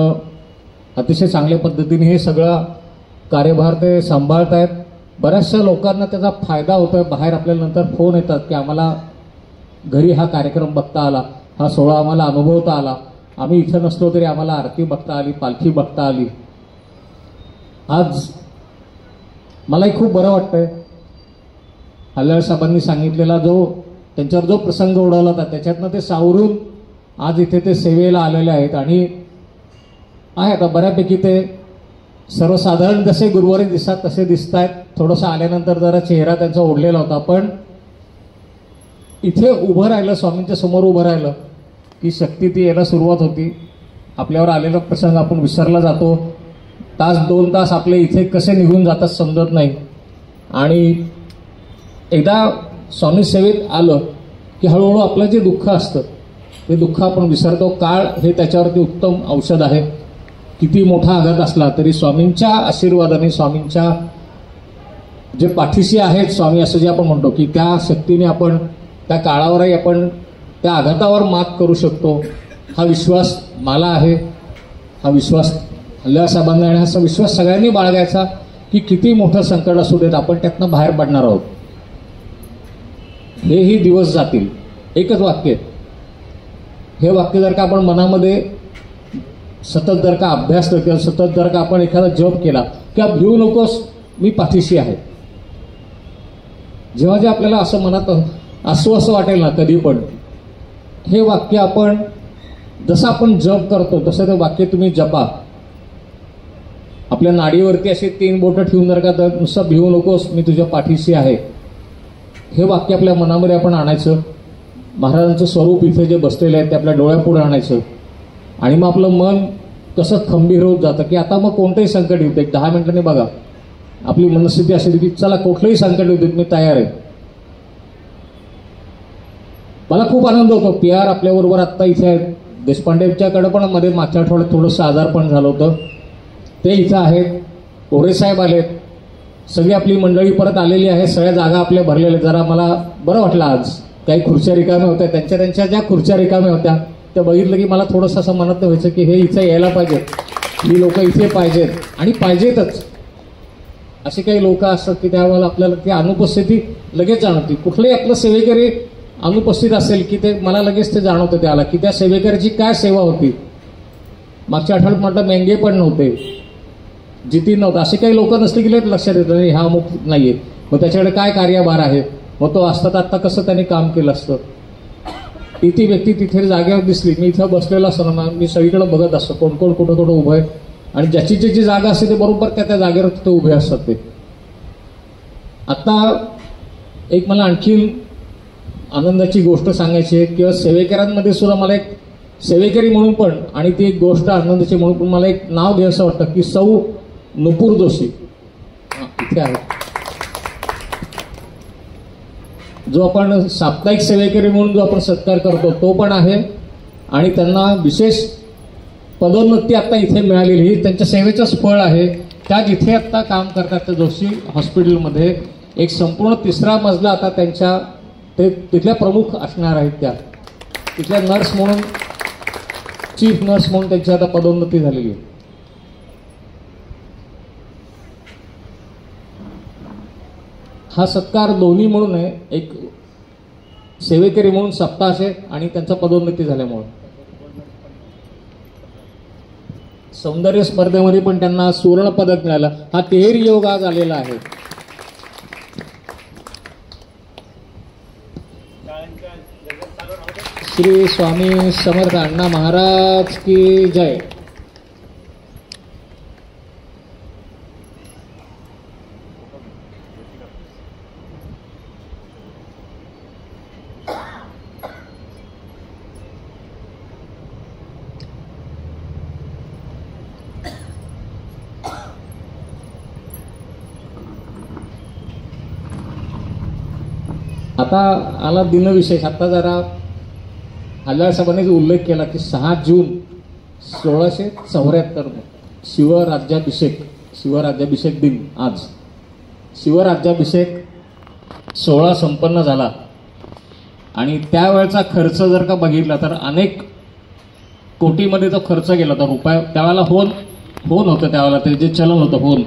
अतिशय चांगल्या पद्धतीने हे सगळा कार्यभार ते सांभाळत आहेत. बऱ्याचशा लोकांना त्याचा फायदा होतोय. बाहेर आपल्याला नंतर फोन येतात की आम्हाला घरी हा कार्यक्रम बघता आला, हा सोहळा आम्हाला अनुभवता आला, आम्ही इथं नसलो तरी आम्हाला आरती बघता आली, पालखी बघता आली. आज मलाही खूप बरं वाटतंय. हल्लाळ साहेबांनी सांगितलेला त्यांच्यावर जो प्रसंग उडवला होता, त्याच्यातनं ते सावरून आज इथे ते सेवेला आलेले आहेत, आणि आहे आता बऱ्यापैकी ते सर्वसाधारण जसे गुरुवारी दिसतात तसे दिसत आहेत. थोडंसं आल्यानंतर जरा चेहरा त्यांचा ओढलेला होता, पण इथे उभं राहिलं, स्वामींच्या समोर उभं राहिलं की शक्ती ती यायला सुरुवात होती. आपल्यावर आलेला प्रसंग आपण विसरला जातो. 1-2 तास आपले इथे कसे निघून जातात समजत नाही, आणि एकदा स्वामी सेवेत आलं की हळूहळू आपलं जे दुःख असतं ते दुःख आपण विसरतो. काळ हे त्याच्यावरती उत्तम औषध आहे. किती मोठा आघात असला तरी स्वामींच्या आशीर्वादाने, स्वामींच्या जे पाठीशी आहेत स्वामी असं जे आपण म्हणतो की त्या शक्तीने आपण त्या काळावरही आपण त्या आघातावर मात करू शकतो. हा विश्वास मला आहे, हा विश्वास हल्ला साहेबांना, आणि हा विश्वास सगळ्यांनी बाळगायचा की किती मोठं संकट असू देत आपण त्यातनं बाहेर पडणार आहोत. हेही दिवस जातील. एकच वाक्य, हे वाक्य जर का आपण मनामध्ये सतत जर का अभ्यास केला, सतत जर का आपण एखादा जप केला किंवा भिवू नकोस मी पाठीशी आहे, जेव्हा जे आपल्याला असं मनात असं वाटेल ना कधी पण, हे वाक्य आपण जसं आपण जप करतो तसं ते वाक्य तुम्ही जपा. आपल्या नाडीवरती अशी 3 बोटं ठेवून जर का नुसतं भिवू नकोस मी तुझ्या पाठीशी आहे, हे वाक्य आपल्या मनामध्ये आपण आणायचं. महाराजांचं स्वरूप इथे जे बसलेले आहे ते आपल्या डोळ्यापुढे आणायचं, आणि मग आपलं मन कसं खंबीर होत जातं की आता मग कोणतंही संकट येऊ दे, 10 मिनिटांनी बघा आपली मनस्थिती अशी की चला कुठलंही संकट येऊ देत मी तयार आहे. मला खूप आनंद होतो. PR आपल्याबरोबर आत्ता इथे आहेत. देशपांडेच्याकडे पण मध्ये मागच्या आठवड्यात थोडंसं आजारपण झालं होतं, ते इथं आहेत. कोरे साहेब आलेत. सगळी आपली मंडळी परत आलेली आहे. सगळ्या जागा आपल्या भरलेल्या. जरा मला बरं वाटलं आज. काही खुर्च्या रिकाम्या होत्या, त्यांच्या ज्या खुर्च्या रिकाम्या होत्या त्या बघितलं की मला थोडंसं असं मनात व्हायचं की हे इथे यायला पाहिजेत, ही लोक इथे पाहिजेत आणि पाहिजेतच. असे काही लोक असतात की त्यावेळेला आपल्याला ती अनुपस्थिती लगेच जाणवते. कुठलंही आपलं सेवेकरी अनुपस्थित असेल की ते मला लगेच ते जाणवतं त्याला की त्या सेवेकरीची काय सेवा होती. मागच्या आठवड्यात म्हटलं मेंगे पण नव्हते, जितीन नव्हतं, असे काही लोक नसले की लक्षात येतं नाही हा अमुक नाहीये, मग त्याच्याकडे काय कार्यभार आहे, मग तो असतात आत्ता कसं त्यांनी काम केलं असतं. ती व्यक्ती तिथे जागेवर दिसली, मी इथं बसलेला असताना मी सगळीकडे बघत असतो कोण कोण कुठं कुठं उभं आहे, आणि ज्याची ज्याची जागा असते ते बरोबर त्या जागेवर तिथे उभे असतात. ते आता एक मला आणखी आनंदाची गोष्ट सांगायची आहे, किंवा सेवेकऱ्यांमध्ये सुद्धा मला एक सेवेकरी म्हणून पण, आणि ती एक गोष्ट आनंदाची म्हणून पण मला एक नाव घ्यायचं वाटतं की सौ नुपूर जोशी इथे आहे, जो आपण साप्ताहिक सेवेकरी म्हणून जो आपण सत्कार करतो तो पण आहे, आणि त्यांना विशेष पदोन्नती आता इथे मिळालेली ही त्यांच्या सेवेचंच फळ आहे. त्या जिथे आता काम करतात त्या जोशी हॉस्पिटलमध्ये एक संपूर्ण 3रा मजला आता त्यांच्या ते तिथल्या प्रमुख असणार आहेत, त्या तिथल्या नर्स म्हणून, चीफ नर्स म्हणून त्यांची आता पदोन्नती झालेली आहे. हा सत्कार दोन्ही म्हणून आहे, एक सेवेकरी म्हणून सप्ताहाचे आणि त्यांचा पदोन्नती झाल्यामुळे. सौंदर्य स्पर्धेमध्ये पण त्यांना सुवर्ण पदक मिळालं. हा तेहरी योग आज आलेला आहे. श्री स्वामी समर्थ अण्णा महाराज की जय. आता आला दिनविशेष. आता जरा हल्लाळ साहेबांनी जो उल्लेख केला की 6 जून 1674 शिवराज्याभिषेक दिन. आज शिवराज्याभिषेक सोहळा संपन्न झाला, आणि त्यावेळचा खर्च जर का बघितला तर अनेक कोटीमध्ये तो खर्च गेला होता. रुपया त्यावेळेला होन होतं, त्यावेळेला ते जे चलन होतं होन,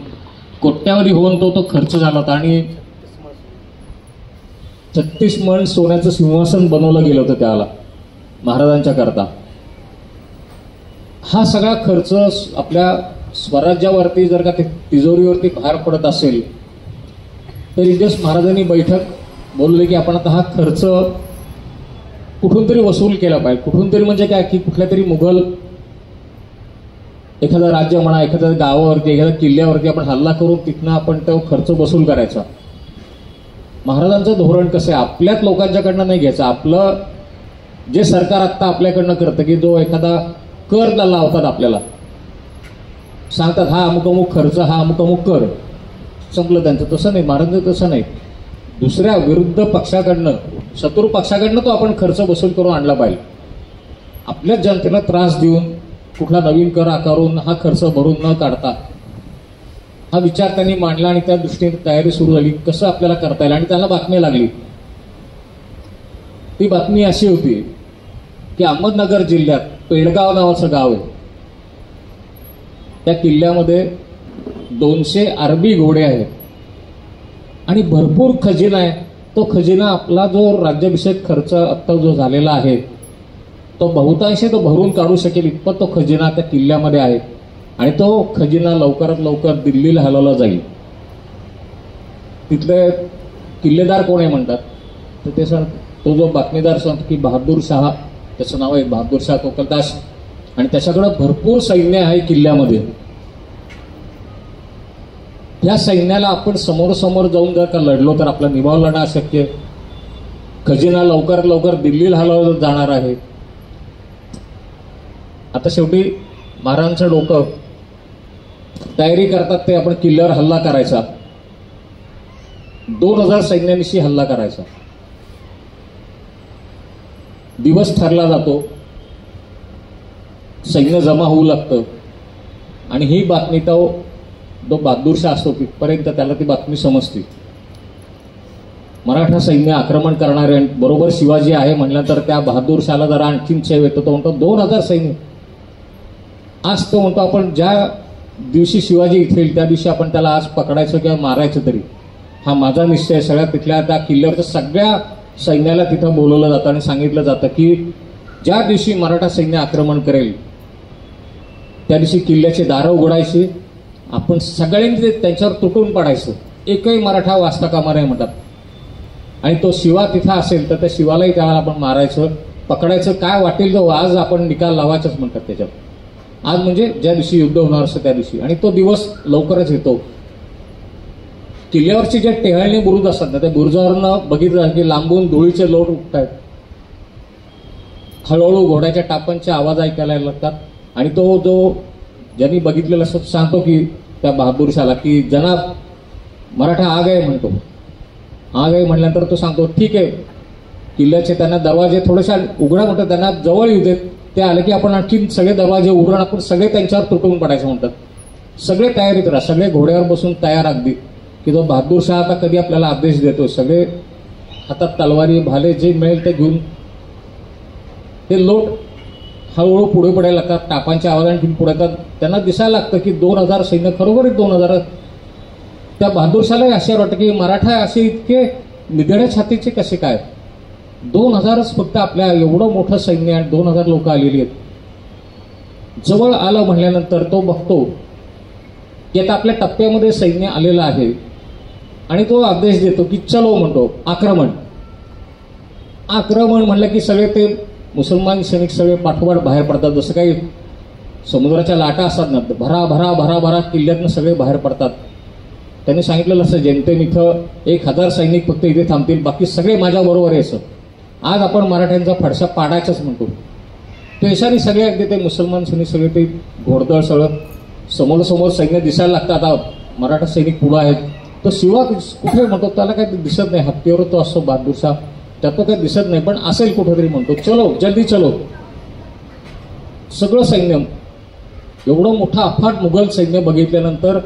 कोट्यावधी होन तो खर्च झाला होता, आणि 36 मण सोन्याचं सिंहासन बनवलं गेलं होतं त्याला महाराजांच्या करता. हा सगळा खर्च आपल्या स्वराज्यावरती जर का तिजोरीवरती भार पडत असेल तर इथेच महाराजांनी बैठक बोलले की आपण आता हा खर्च कुठून तरी वसूल केला पाहिजे. कुठून तरी म्हणजे काय की कुठल्या तरी मुघल एखादं राज्य म्हणा, एखाद्या गावावरती, एखाद्या किल्ल्यावरती आपण हल्ला करून तिथनं आपण तो खर्च वसूल करायचा. महाराजांचं धोरण कसं आहे, आपल्याच लोकांच्याकडनं नाही घ्यायचं. आपलं जे सरकार आत्ता आपल्याकडनं करतं की जो एखादा कर लावतात, आपल्याला सांगतात हा अमुक अमुक खर्च, हा अमुक अमुक कर, संपलं त्यांचं. तसं नाही, महाराजांचं तसं नाही. दुसऱ्या विरुद्ध पक्षाकडनं, शत्रू पक्षाकडनं तो आपण खर्च वसूल करून आणला पाहिजे. आपल्याच जनतेला त्रास देऊन कुठला नवीन कर आकारून हा खर्च भरून न काढता हा विचार त्यांनी मांडला, आणि त्या दृष्टीने तयारी सुरू झाली कसं आपल्याला करता येईल. आणि त्यांना बातमी लागली. ती बातमी अशी होती की अहमदनगर जिल्ह्यात पेडगाव नावाचं गाव आहे, त्या किल्ल्यामध्ये 200 अरबी घोडे आहेत आणि भरपूर खजिना आहे. तो खजिना आपला जो राज्याभिषेक खर्च आत्ता जो झालेला आहे तो बहुतांशी तो भरून काढू शकेल इतपत तो खजिना त्या किल्ल्यामध्ये आहे, आणि तो खजिना लवकरात लवकर दिल्लीला हलवला जाईल. तिथले किल्लेदार कोण आहे म्हणतात तर ते तो जो बातमीदार सांगतो की बहादूर शाह, त्याचं नाव आहे बहादूर शाह कोकलदास, आणि त्याच्याकडे भरपूर सैन्य आहे किल्ल्यामध्ये. या सैन्याला आपण समोर जाऊन जर का लढलो तर आपला निभाव लढा अशक्य. खजिना लवकरात लवकर दिल्लीला हलवला जाणार आहे. आता शेवटी महाराजांचं डोकं तयारी करतात ते आपण किल्ल्यावर हल्ला करायचा, 2000 सैन्यानिशी हल्ला करायचा. दिवस ठरला जातो, सैन्य जमा होऊ लागतं, आणि ही बातमी तो बहादूर शाह असतो तिथपर्यंत त्याला ती बातमी समजते. मराठा सैन्य आक्रमण करणारे बरोबर शिवाजी आहे म्हटल्यानंतर त्या बहादूर शाहला जरा आणखीन चेव येतो. तो म्हणतो 2000 सैन्य. आज तो म्हणतो आपण ज्या दिवशी शिवाजी इथे येईल त्या दिवशी आपण त्याला आज पकडायचं किंवा मारायचं तरी. हा माझा निश्चय. सगळ्या तिथल्या त्या किल्ल्यावरच्या सगळ्या सैन्याला तिथं बोलवलं जातं आणि सांगितलं जातं की ज्या दिवशी मराठा सैन्य आक्रमण करेल त्या दिवशी किल्ल्याची दारं उघडायची, आपण सगळ्यांनी त्यांच्यावर तुटून पडायचं, एकही मराठा वाचता कामा नाही म्हणतात. आणि तो शिवा तिथं असेल तर त्या शिवालाही त्याला आपण मारायचं. पकडायचं, काय वाटेल तो आज आपण निकाल लावायचाच म्हणतात त्याच्यात. आज म्हणजे ज्या दिवशी युद्ध होणार असतं त्या दिवशी, आणि तो दिवस लवकरच येतो. किल्ल्यावरची जे टेहळणी बुरुज असतात ना, त्या बुरुजावरनं बघितलं की लांबून धुळीचे लोट उठत आहेत. हळूहळू घोड्याच्या टापांचे आवाज ऐकायला लागतात. आणि तो जो ज्यांनी बघितलेला असतो सांगतो की त्या बहादूर शाहला की जनाब मराठा आग आहे म्हणतो. आग आहे म्हटल्यानंतर तो सांगतो ठीक आहे, किल्ल्याचे त्यांना दरवाजे थोडेशा उघडा म्हणतात, त्यांना जवळ येऊ देत. ते आले की आपण आणखी सगळे दरवाजे उघडून आपण सगळे त्यांच्यावर तुटून पडायचं म्हणतात. सगळे तयारीत राहा, सगळे घोड्यावर बसून तयार अगदी, की तो बहादूर शाह आता कधी आपल्याला आदेश देतो. सगळे हातात तलवारी भाले जे मिळेल ते घेऊन ते लोट हळूहळू पुढे पडायला लागतात. टापांच्या आवाजाने पुढे येतात. त्यांना दिसायला लागतं की 2000 सैन्य, खरोखरच 2000. त्या बहादूर शाहलाही आश्चर्य वाटतं की मराठा असे इतके निधड्या छातीचे कसे काय, 2000च फक्त आपल्या एवढं मोठं सैन्य आणि 2000 लोक आलेली आहेत. जवळ आलं म्हणल्यानंतर तो बघतो की आता आपल्या टप्प्यामध्ये सैन्य आलेलं आहे आणि तो आदेश देतो की चलो म्हणतो, आक्रमण. आक्रमण म्हणलं की सगळे ते मुसलमान सैनिक सगळे पाठोपाठ बाहेर पडतात. जसं काही समुद्राच्या लाटा असतात ना, भरा भरा भरा भरा किल्ल्यातनं सगळे बाहेर पडतात. त्यांनी सांगितलेलं असं जेमतेम इथं 1000 सैनिक फक्त इथे थांबतील, बाकी सगळे माझ्याबरोबर यायचं. आज आपण मराठ्यांचा फडशा पाडायचाच म्हणतो. पेशाने सगळे अगदी ते मुसलमान सैनिक सगळे ते घोडदळ सगळं समोर सैन्य दिसायला लागतं. आता मराठा सैनिक पुढं आहेत. तो शिवा कुठे म्हणतो, त्याला काही दिसत नाही, हत्तीवर तो असतो बहादूर शाह, त्यात तो काही दिसत नाही, पण असेल कुठेतरी म्हणतो चलो जल्दी चलो. सगळं सैन्य, एवढं मोठं अफाट मुघल सैन्य बघितल्यानंतर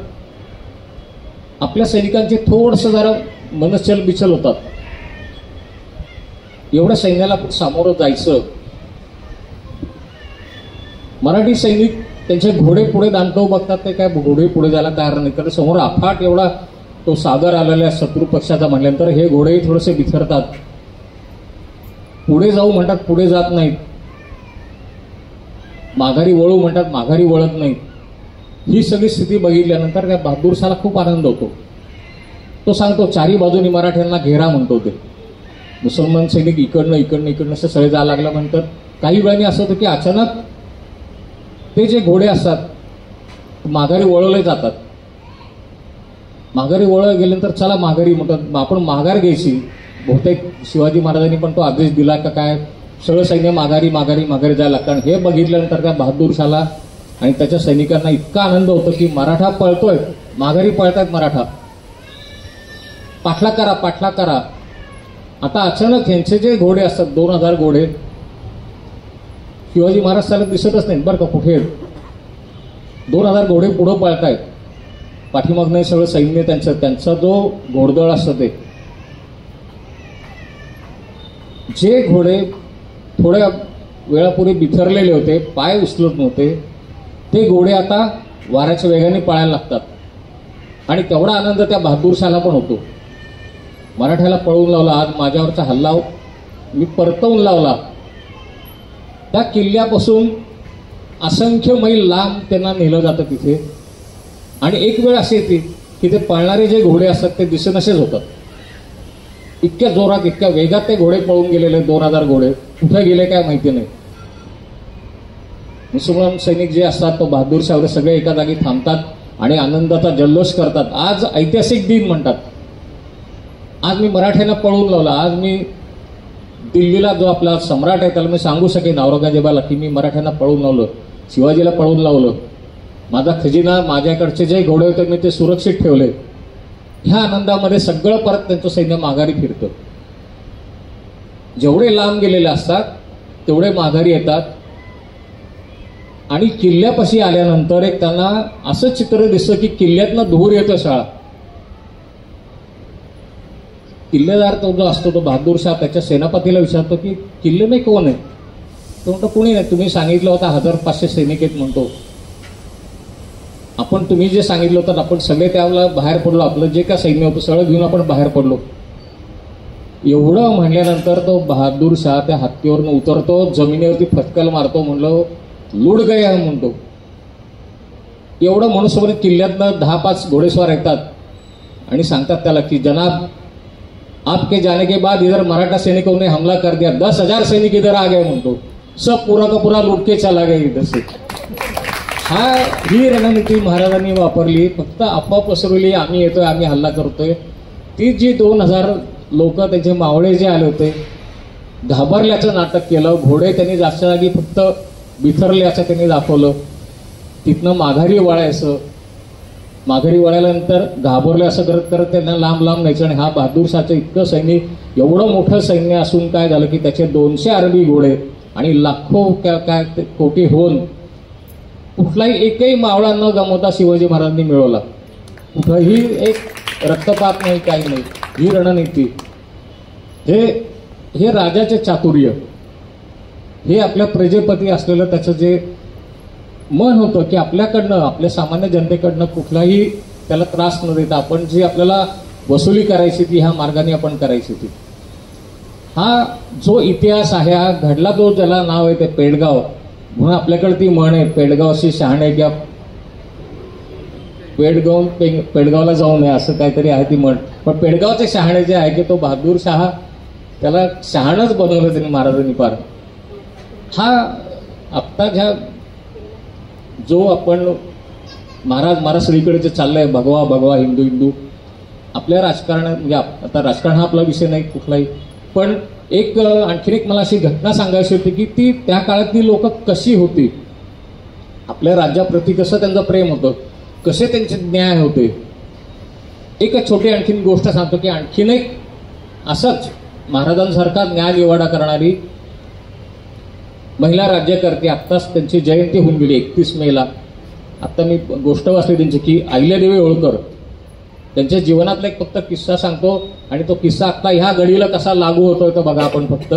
आपल्या सैनिकांचे थोडंसं जरा मनचल बिचल होतात. एवढ्या सैन्याला सामोरं जायचं. मराठी सैनिक त्यांचे घोडे पुढे दांडकव बघतात, ते काय घोडे पुढे जायला तयार नाही, कारण समोर अफाट एवढा तो सागर आलेला शत्रू पक्षाचा म्हटल्यानंतर हे घोडेही थोडेसे बिथरतात. पुढे जाऊ म्हणतात, पुढे जात नाहीत. माघारी वळू म्हणतात, माघारी वळत नाहीत. ही सगळी स्थिती बघितल्यानंतर त्या बहादूर शाहला खूप आनंद होतो. तो सांगतो चारी बाजूनी मराठ्यांना घेरा म्हणतो. ते मुसलमान सैनिक इकडनं असं सगळे जायला लागला. म्हणतात काही वेळाने असं होतं की अचानक ते जे घोडे असतात माघारी वळवले जातात. माघारी वळवले गेल्यानंतर चला माघारी म्हणतात, आपण माघार घ्यायची. बहुतेक शिवाजी महाराजांनी पण तो आदेश दिला का काय, सगळं सैन्य माघारी जायला. कारण हे बघितल्यानंतर त्या बहादूर शाहला आणि त्याच्या सैनिकांना इतका आनंद होतो की मराठा पळतोय, माघारी पळतायत मराठा, पाठलाग करा. आता अचानक यांचे जे घोडे असतात 2000 घोडे, शिवाजी महाराज त्याला दिसतच नाहीत बरं का कुठे. 2000 घोडे पुढं पळतायत, पाठीमागनं सगळं सैन्य त्यांचा जो घोडदळ असतं ते. जे घोडे थोड्या वेळापूर्वी बिथरलेले होते, पाय उचलत नव्हते, ते घोडे आता वाऱ्याच्या वेगाने पळायला लागतात. आणि तेवढा आनंद त्या बहादूर शाहला पण होतो. मराठ्याला पळवून लावला, आज माझ्यावरचा हल्ला मी परतवून लावला. त्या किल्ल्यापासून असंख्य मैल लांब त्यांना नेलं जातं तिथे. आणि एक वेळ अशी येते की ते पळणारे जे घोडे असतात ते दिसेनसेच होतात. इतक्या जोरात इतक्या वेगात ते घोडे पळून गेलेले 2000 घोडे कुठे गेले काय माहिती नाही. मुसलमान सैनिक जे असतात तो बहादूर शाह सगळे एका जागी थांबतात आणि आनंदाचा जल्लोष करतात. आज ऐतिहासिक दिन म्हणतात. आज मी मराठ्यांना पळवून लावला. आज मी दिल्लीला जो आपला सम्राट आहे त्याला मी सांगू शकेन औरंगजेबाला की मी मराठ्यांना पळवून लावलं, शिवाजीला पळवून लावलं. माझा खजिना, माझ्याकडचे जे घोडे होते मी ते सुरक्षित ठेवले. ह्या आनंदामध्ये सगळं परत त्यांचं सैन्य माघारी फिरतं. जेवढे लांब गेलेले असतात तेवढे माघारी येतात. आणि किल्ल्यापाशी आल्यानंतर एक त्यांना असं चित्र दिसतं की किल्ल्यातनं धूर येतो शाळा. किल्लेदार तो जो असतो तो बहादूर शाह त्याच्या सेनापतीला विचारतो की किल्ले नाही कोण आहे. तो म्हणतो कुणी नाही, तुम्ही सांगितलं होतं 1500 सैनिक आहेत म्हणतो. आपण तुम्ही जे सांगितलं होतं आपण सगळे त्यावेळेला बाहेर पडलो, आपलं जे काय सैन्य होतं सगळं घेऊन आपण बाहेर पडलो. एवढं म्हणल्यानंतर तो बहादूर शाह त्या हत्तीवरून उतरतो, जमिनीवरती फटकल मारतो, म्हणलं लुड गया म्हणतो. एवढं म्हणून सोबत किल्ल्यातनं 10-5 घोडेस्वार येतात आणि सांगतात त्याला की जनाब आपके जाने के बाद इधर मराठा सैनिकों ने हमला कर दिया, 10,000 सैनिक इधर आ गए म्हणतो, सब पूरा का पूरा लूट के चला गया इधर से. ही रणनीती महाराजांनी वापरली. फक्त अफवा पसरवली, आम्ही येतोय, आम्ही हल्ला करतोय. ती जी 2,000 लोक त्याचे मावळे जे आले होते, घाबरल्याचं नाटक केलं. घोडे त्यांनी जास्त जागी फक्त बिथरले असं त्यांनी दाखवलं. तिथनं माघारी वळायचं. माघारी वळाल्यानंतर घाबरले असं करत करत त्यांना लांब लांब न्यायचं. आणि हा बहादूर शाहचं इतकं सैनिक, एवढं मोठं सैन्य असून काय झालं की त्याचे 200 अरबी घोडे आणि लाखो काय कोटी होऊन कुठलाही एकही मावळा न गमवता शिवाजी महाराजांनी मिळवला. कुठंही एक रक्तपात नाही, काही नाही. ही रणनीती, हे राजाचे चातुर्य, हे आपल्या प्रजेपती असलेलं त्याचं जे मन होतं की आपल्याकडनं, आपल्या सामान्य जनतेकडनं कुठलाही त्याला त्रास न देता आपण जी आपल्याला वसुली करायची ती ह्या मार्गाने आपण करायची ती. हा जो इतिहास आहे, हा घडला जो ज्याला नाव आहे ते पेडगाव म्हणून आपल्याकडे ती म्हण आहे, पेडगावशी शहाणे किंवा पेडगावला जाऊ नये असं काहीतरी आहे ती म्हण. पण पेडगावचे शहाणे जे आहे की तो बहादूर शाह, त्याला शहाणच बनवलं त्यांनी महाराजांनी पार. हा आत्ताच्या जो आपण महाराज सगळीकडे जे चाललंय, भगवा भगवा हिंदू हिंदू, आपल्या राजकारणात म्हणजे आता राजकारण हा आपला विषय नाही कुठलाही, पण आणखीन एक मला अशी घटना सांगायची होती की ती त्या काळातली लोक कशी होती, आपल्या राज्याप्रती कसं त्यांचं प्रेम होतं, कसे त्यांचे न्याय होते. एक छोटी आणखीन गोष्ट सांगतो की आणखीन एक असंच महाराजांसारखा न्याय निवाडा करणारी महिला राज्यकर्ती, आत्ताच त्यांची जयंती होऊन गेली 31 मेला. आत्ता मी गोष्ट वाचली त्यांची की अहिल्यादेवी होळकर, त्यांच्या जीवनातला एक फक्त किस्सा सांगतो आणि तो किस्सा आता ह्या घडीला कसा लागू होतोय तो बघा आपण फक्त.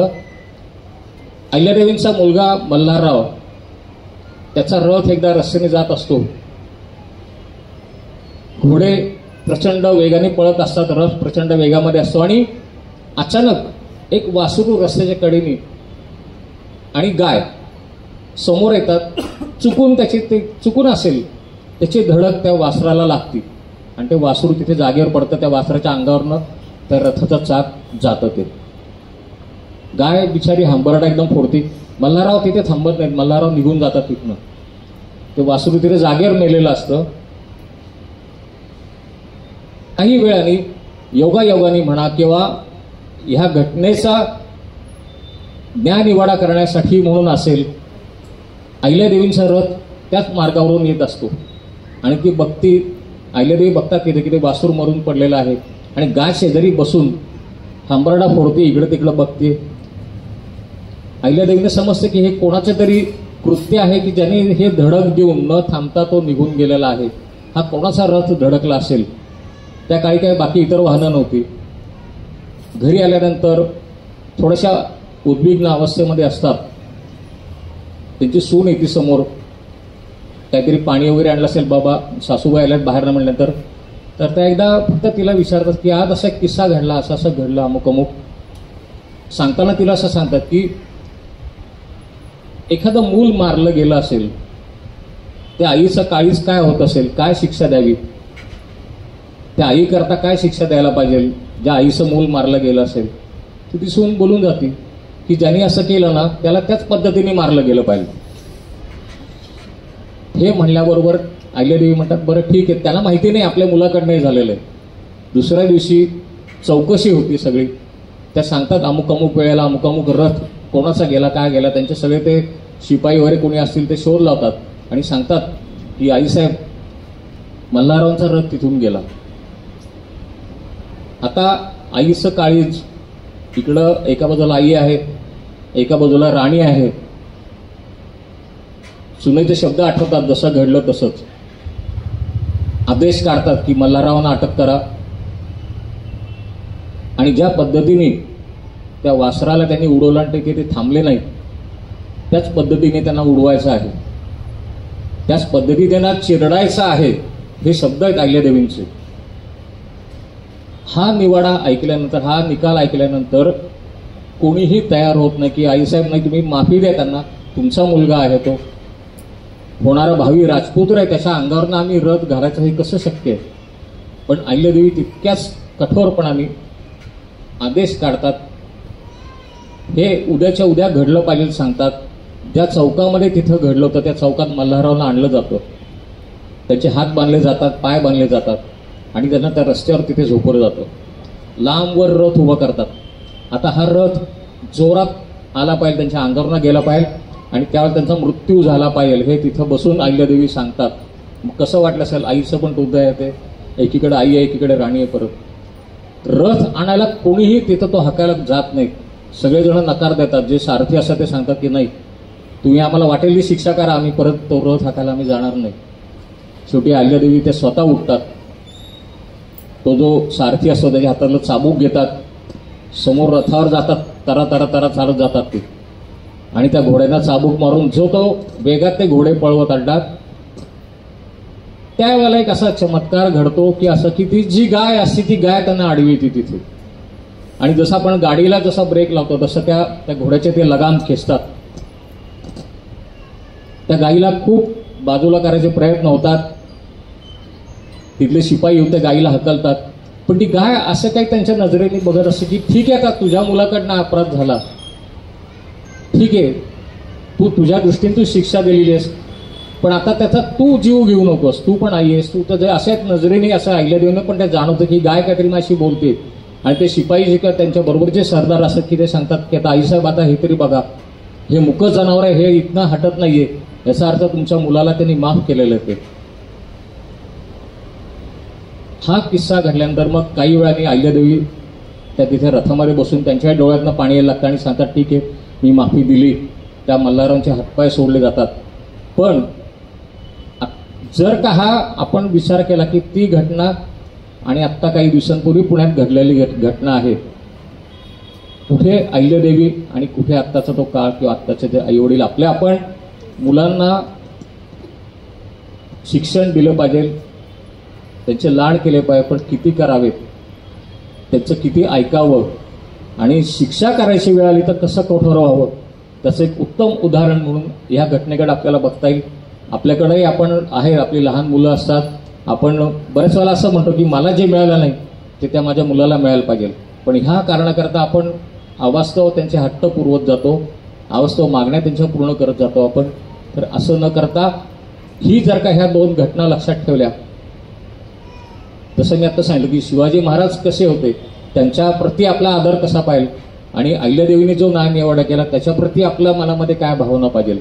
अहिल्यादेवींचा मुलगा मल्हारराव, त्याचा रथ एकदा रस्त्याने जात असतो. घोडे प्रचंड वेगाने पळत असतात, रथ प्रचंड वेगामध्ये असतो आणि अचानक एक वासरू रस्त्याच्या कडेने आणि गाय समोर येतात. चुकून असेल त्याची धडक त्या वासराला लागते आणि ते वासरू तिथे जागेवर पडतं. त्या वासराच्या अंगावरनं त्या रथाचं चाक जातं. ते गाय बिचारी हंबरडा एकदम फोडते. मल्हारराव तिथे थांबत नाहीत, मल्हारराव निघून जातात तिथनं. ते वासरू तिथे जागेवर मेलेलं असतं. काही वेळाने योगायोगाने म्हणा किंवा ह्या घटनेचा न्यायनिवाडा करण्यासाठी म्हणून असेल, अहिल्यादेवींचा रथ त्याच मार्गावरून येत असतो आणि ती बघती, अहिल्यादेवी बघतात तिथे किती वासूर मरून पडलेलं आहे आणि गाय शेजारी बसून हंबरडा फोडते, इकडे तिकडे बघते. अहिल्यादेवीने समजते की हे कोणाचे तरी कृत्य आहे की ज्याने हे धडक देऊन न थांबता तो निघून गेलेला आहे. हा कोणाचा रथ धडकला असेल. त्या काळी काही बाकी इतर वाहनं नव्हती. घरी आल्यानंतर थोड्याशा उद्विग्न अवस्थेमध्ये असतात. त्यांची सून येते समोर, काहीतरी पाणी वगैरे आणलं असेल, बाबा सासूबाई आल्यात बाहेर न म्हणल्यानंतर. तर त्या एकदा फक्त तिला विचारतात की आज असा एक किस्सा घडला, असं असं घडलं अमुक अमुक. सांगताना तिला असं सांगतात की एखादं मूल मारलं गेलं असेल, त्या आईचं काळीच काय होत असेल, काय शिक्षा द्यावी, त्या आई करता काय शिक्षा द्यायला पाहिजे ज्या आईचं मूल मारलं गेलं असेल. तर ती सून बोलून जाते की ज्यांनी असं केलं ना त्याला त्याच पद्धतीने मारलं गेलं पाहिजे. हे म्हणल्याबरोबर अहिल्यादेवी म्हणतात बरं ठीक आहे, त्याला माहिती नाही आपल्या मुलाकडनं झालेलं आहे. दुसऱ्या दिवशी चौकशी होती सगळी. त्या सांगतात अमुक अमुक वेळेला अमुक अमुक रथ कोणाचा गेला, काय गेला, त्यांचे सगळे ते शिपाई वगैरे कोणी असतील ते शोध लावतात आणि सांगतात की आईसाहेब मल्हाररावांचा रथ तिथून गेला. आता आईचं काळीज, इकडं एका बाजूला आई आहे, एका बाजूला राणी आहे. सुनेचे शब्द आठवतात, जसं घडलं तसंच आदेश काढतात की मल्हाररावांना अटक करा आणि ज्या पद्धतीने त्या वासराला त्यांनी उडवलं आणि ते थांबले नाहीत त्याच पद्धतीने त्यांना उडवायचं आहे, त्याच पद्धतीने त्यांना चिरडायचं आहे. हे शब्द आहेत अहिल्यादेवींचे. हा निवाडा ऐकल्यानंतर, हा निकाल ऐकल्यानंतर कोणीही तयार होत नाही की आईसाहेब नाही तुम्ही माफी द्या त्यांना, तुमचा मुलगा आहे तो, होणारा भावी राजपुत्र आहे, त्याच्या अंगावरनं आम्ही रथ घालायचं हे कसं शक्य आहे. पण अहिल्यादेवी तितक्याच कठोरपणाने आदेश काढतात, हे उद्याच्या उद्या घडलं पाहिजे सांगतात. ज्या चौकामध्ये तिथं घडलं होतं त्या चौकात मल्हाररावला आणलं जातं, त्याचे हात बांधले जातात, पाय बांधले जातात आणि त्यांना त्या रस्त्यावर तिथे झोपवलं जातं. लांबवर रथ उभा करतात. आता हा रथ जोरात आला पाहिजे, त्यांच्या अंगावरनं गेला पाहिजे आणि त्यावेळेला त्यांचा मृत्यू झाला पाहिजे हे तिथं बसून अहिल्यादेवी सांगतात. मग कसं वाटलं असेल, आईचं पण दुर्दैव येते, एकीकडे आई आहे एकीकडे राणी आहे. परत रथ आणायला कोणीही तिथं तो हाकायला जात नाही. सगळेजण नकार देतात. जे सारथी असतात ते सांगतात की नाही, तुम्ही आम्हाला वाटेल ती शिक्षा करा, आम्ही परत तो रथ हाकायला आम्ही जाणार नाही. शेवटी अहिल्यादेवी ते स्वतः उठतात. तो जो सारथी असतो त्याच्या हातातलं चाबूक घेतात, समोर रथावर जातात, तरा तरा तरा चालत जातात ते आणि त्या घोड्यांना चाबूक मारून जो तो वेगात ते घोडे पळवत आणतात. त्यावेळेला एक असा चमत्कार घडतो की असं की ती जी गाय असते ती गाय त्यांना आडवी येते तिथे आणि जसं आपण गाडीला जसा ब्रेक लावतो तसं त्या घोड्याचे ते लगाम खेचतात. त्या गाईला खूप बाजूला करायचे प्रयत्न होतात. तिथले शिपाई येऊन त्या गाईला हकलतात, पण ती गाय असं काही त्यांच्या नजरेने बघत असते की ठीक आहे, आता तुझ्या मुलाकडनं अपराध झाला, ठीक आहे, तू तुझ्या दृष्टीने तू शिक्षा दिलेली आहेस, पण आता त्याचा तू जीव घेऊ नकोस, तू पण आई आहेस, तू तर अशा नजरेने असं अहिल्यादेवीनं पण ते जाणवतं की गाय काहीतरी माझी बोलते. आणि ते शिपाई जे का त्यांच्या बरोबरचे सरदार असतात की ते सांगतात की आता आईसाहेब आता हे तरी बघा, हे मुकं जनावर आहे, हे इथनं हटत नाहीये, याचा अर्थ तुमच्या मुलाला त्यांनी माफ केलेलं आहे. हा किस्सा घडल्यानंतर मग काही वेळाने अहिल्यादेवी त्या तिथे रथामध्ये बसून त्यांच्या डोळ्यातनं पाणी यायला लागतं आणि सांगतात ठीक आहे, मी माफी दिली. त्या मल्हारांचे हातपाय सोडले जातात. पण जर का हा आपण विचार केला की ती घटना आणि आत्ता काही दिवसांपूर्वी पुण्यात घडलेली घटना आहे, कुठे अहिल्यादेवी आणि कुठे आत्ताचा तो काळ किंवा आत्ताचे जे आईवडील आपल्या आपण मुलांना शिक्षण दिलं पाहिजे, त्यांचे लाड केले पाहिजे, पण किती करावेत, त्यांचं किती ऐकावं आणि शिक्षा करायची वेळ आली तर कसं कठोर व्हावं, त्याचं एक उत्तम उदाहरण म्हणून ह्या घटनेकडे आपल्याला बघता येईल. आपल्याकडेही आपण आहे, आपली लहान मुलं असतात, आपण बऱ्याच वेळेला असं म्हणतो की मला जे मिळालं नाही ते त्या माझ्या मुलाला मिळायला पाहिजे, पण ह्या कारणाकरता आपण अवास्तव त्यांचे हट्ट पुरवत जातो, अवास्तव मागण्या त्यांच्या पूर्ण करत जातो आपण. तर असं न करता ही जर का ह्या दोन घटना लक्षात ठेवल्या, जसं मी आता सांगितलं की शिवाजी महाराज कसे होते, त्यांच्या प्रती आपला आदर कसा पाहिजे आणि अहिल्यादेवीने जो न्यायनिवाडा केला त्याच्याप्रती आपल्या मनामध्ये काय भावना पाहिजे,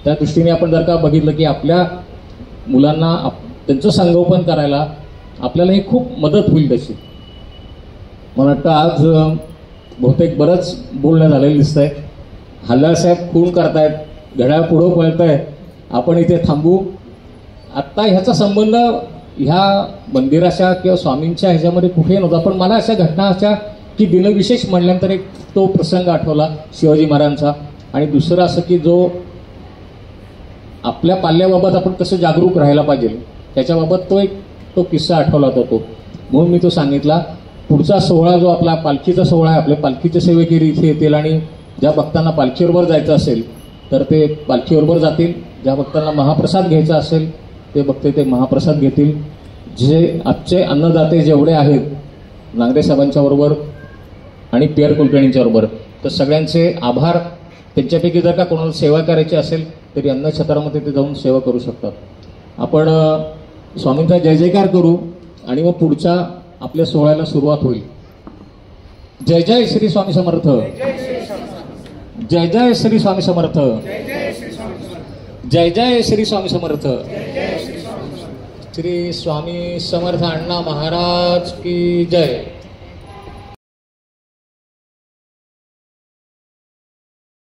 त्या दृष्टीने आपण जर का बघितलं की आपल्या मुलांना त्यांचं संगोपन करायला आपल्याला ही खूप मदत होईल. तशी मला वाटतं आज बहुतेक बरंच बोलणं झालेलं दिसतंय. हल्लासाहेब खून करतायत, घड्याळ पुढं पळतायत, आपण इथे थांबू. आत्ता ह्याचा संबंध ह्या मंदिराच्या किंवा स्वामींच्या ह्याच्यामध्ये कुठेही नव्हता, पण मला अशा घटना अशा की दिनविशेष म्हणल्यानंतर एक तो प्रसंग आठवला शिवाजी महाराजांचा. आणि दुसरं असं की जो आपल्या पाल्याबाबत आपण कसं जागरूक राहायला पाहिजे त्याच्याबाबत तो किस्सा आठवला होता. तो म्हणून मी तो सांगितला. पुढचा सोहळा जो आपला पालखीचा सोहळा आहे, आपले पालखीचे सेवेकरी इथे येतील आणि ज्या भक्तांना पालखीबरोबर जायचं असेल तर ते पालखीबरोबर जातील, ज्या भक्तांना महाप्रसाद घ्यायचा असेल ते भक्त ते महाप्रसाद घेतील. जे आजचे अन्नदाते जेवढे आहेत नांगरे साहेबांच्या बरोबर आणि पेअर कुलकर्णींच्या बरोबर, तर सगळ्यांचे आभार. त्यांच्यापैकी जर का कोणाला सेवा करायची असेल तरी अन्नछत्रामध्ये ते जाऊन सेवा करू शकतात. आपण स्वामींचा जय जयकार करू आणि मग पुढच्या आपल्या सोहळ्याला सुरुवात होईल. जय जय श्री स्वामी समर्थ, जय जय श्री स्वामी समर्थ, जय जय श्री स्वामी समर्थ. श्री स्वामी समर्थ अण्णा महाराज की जय.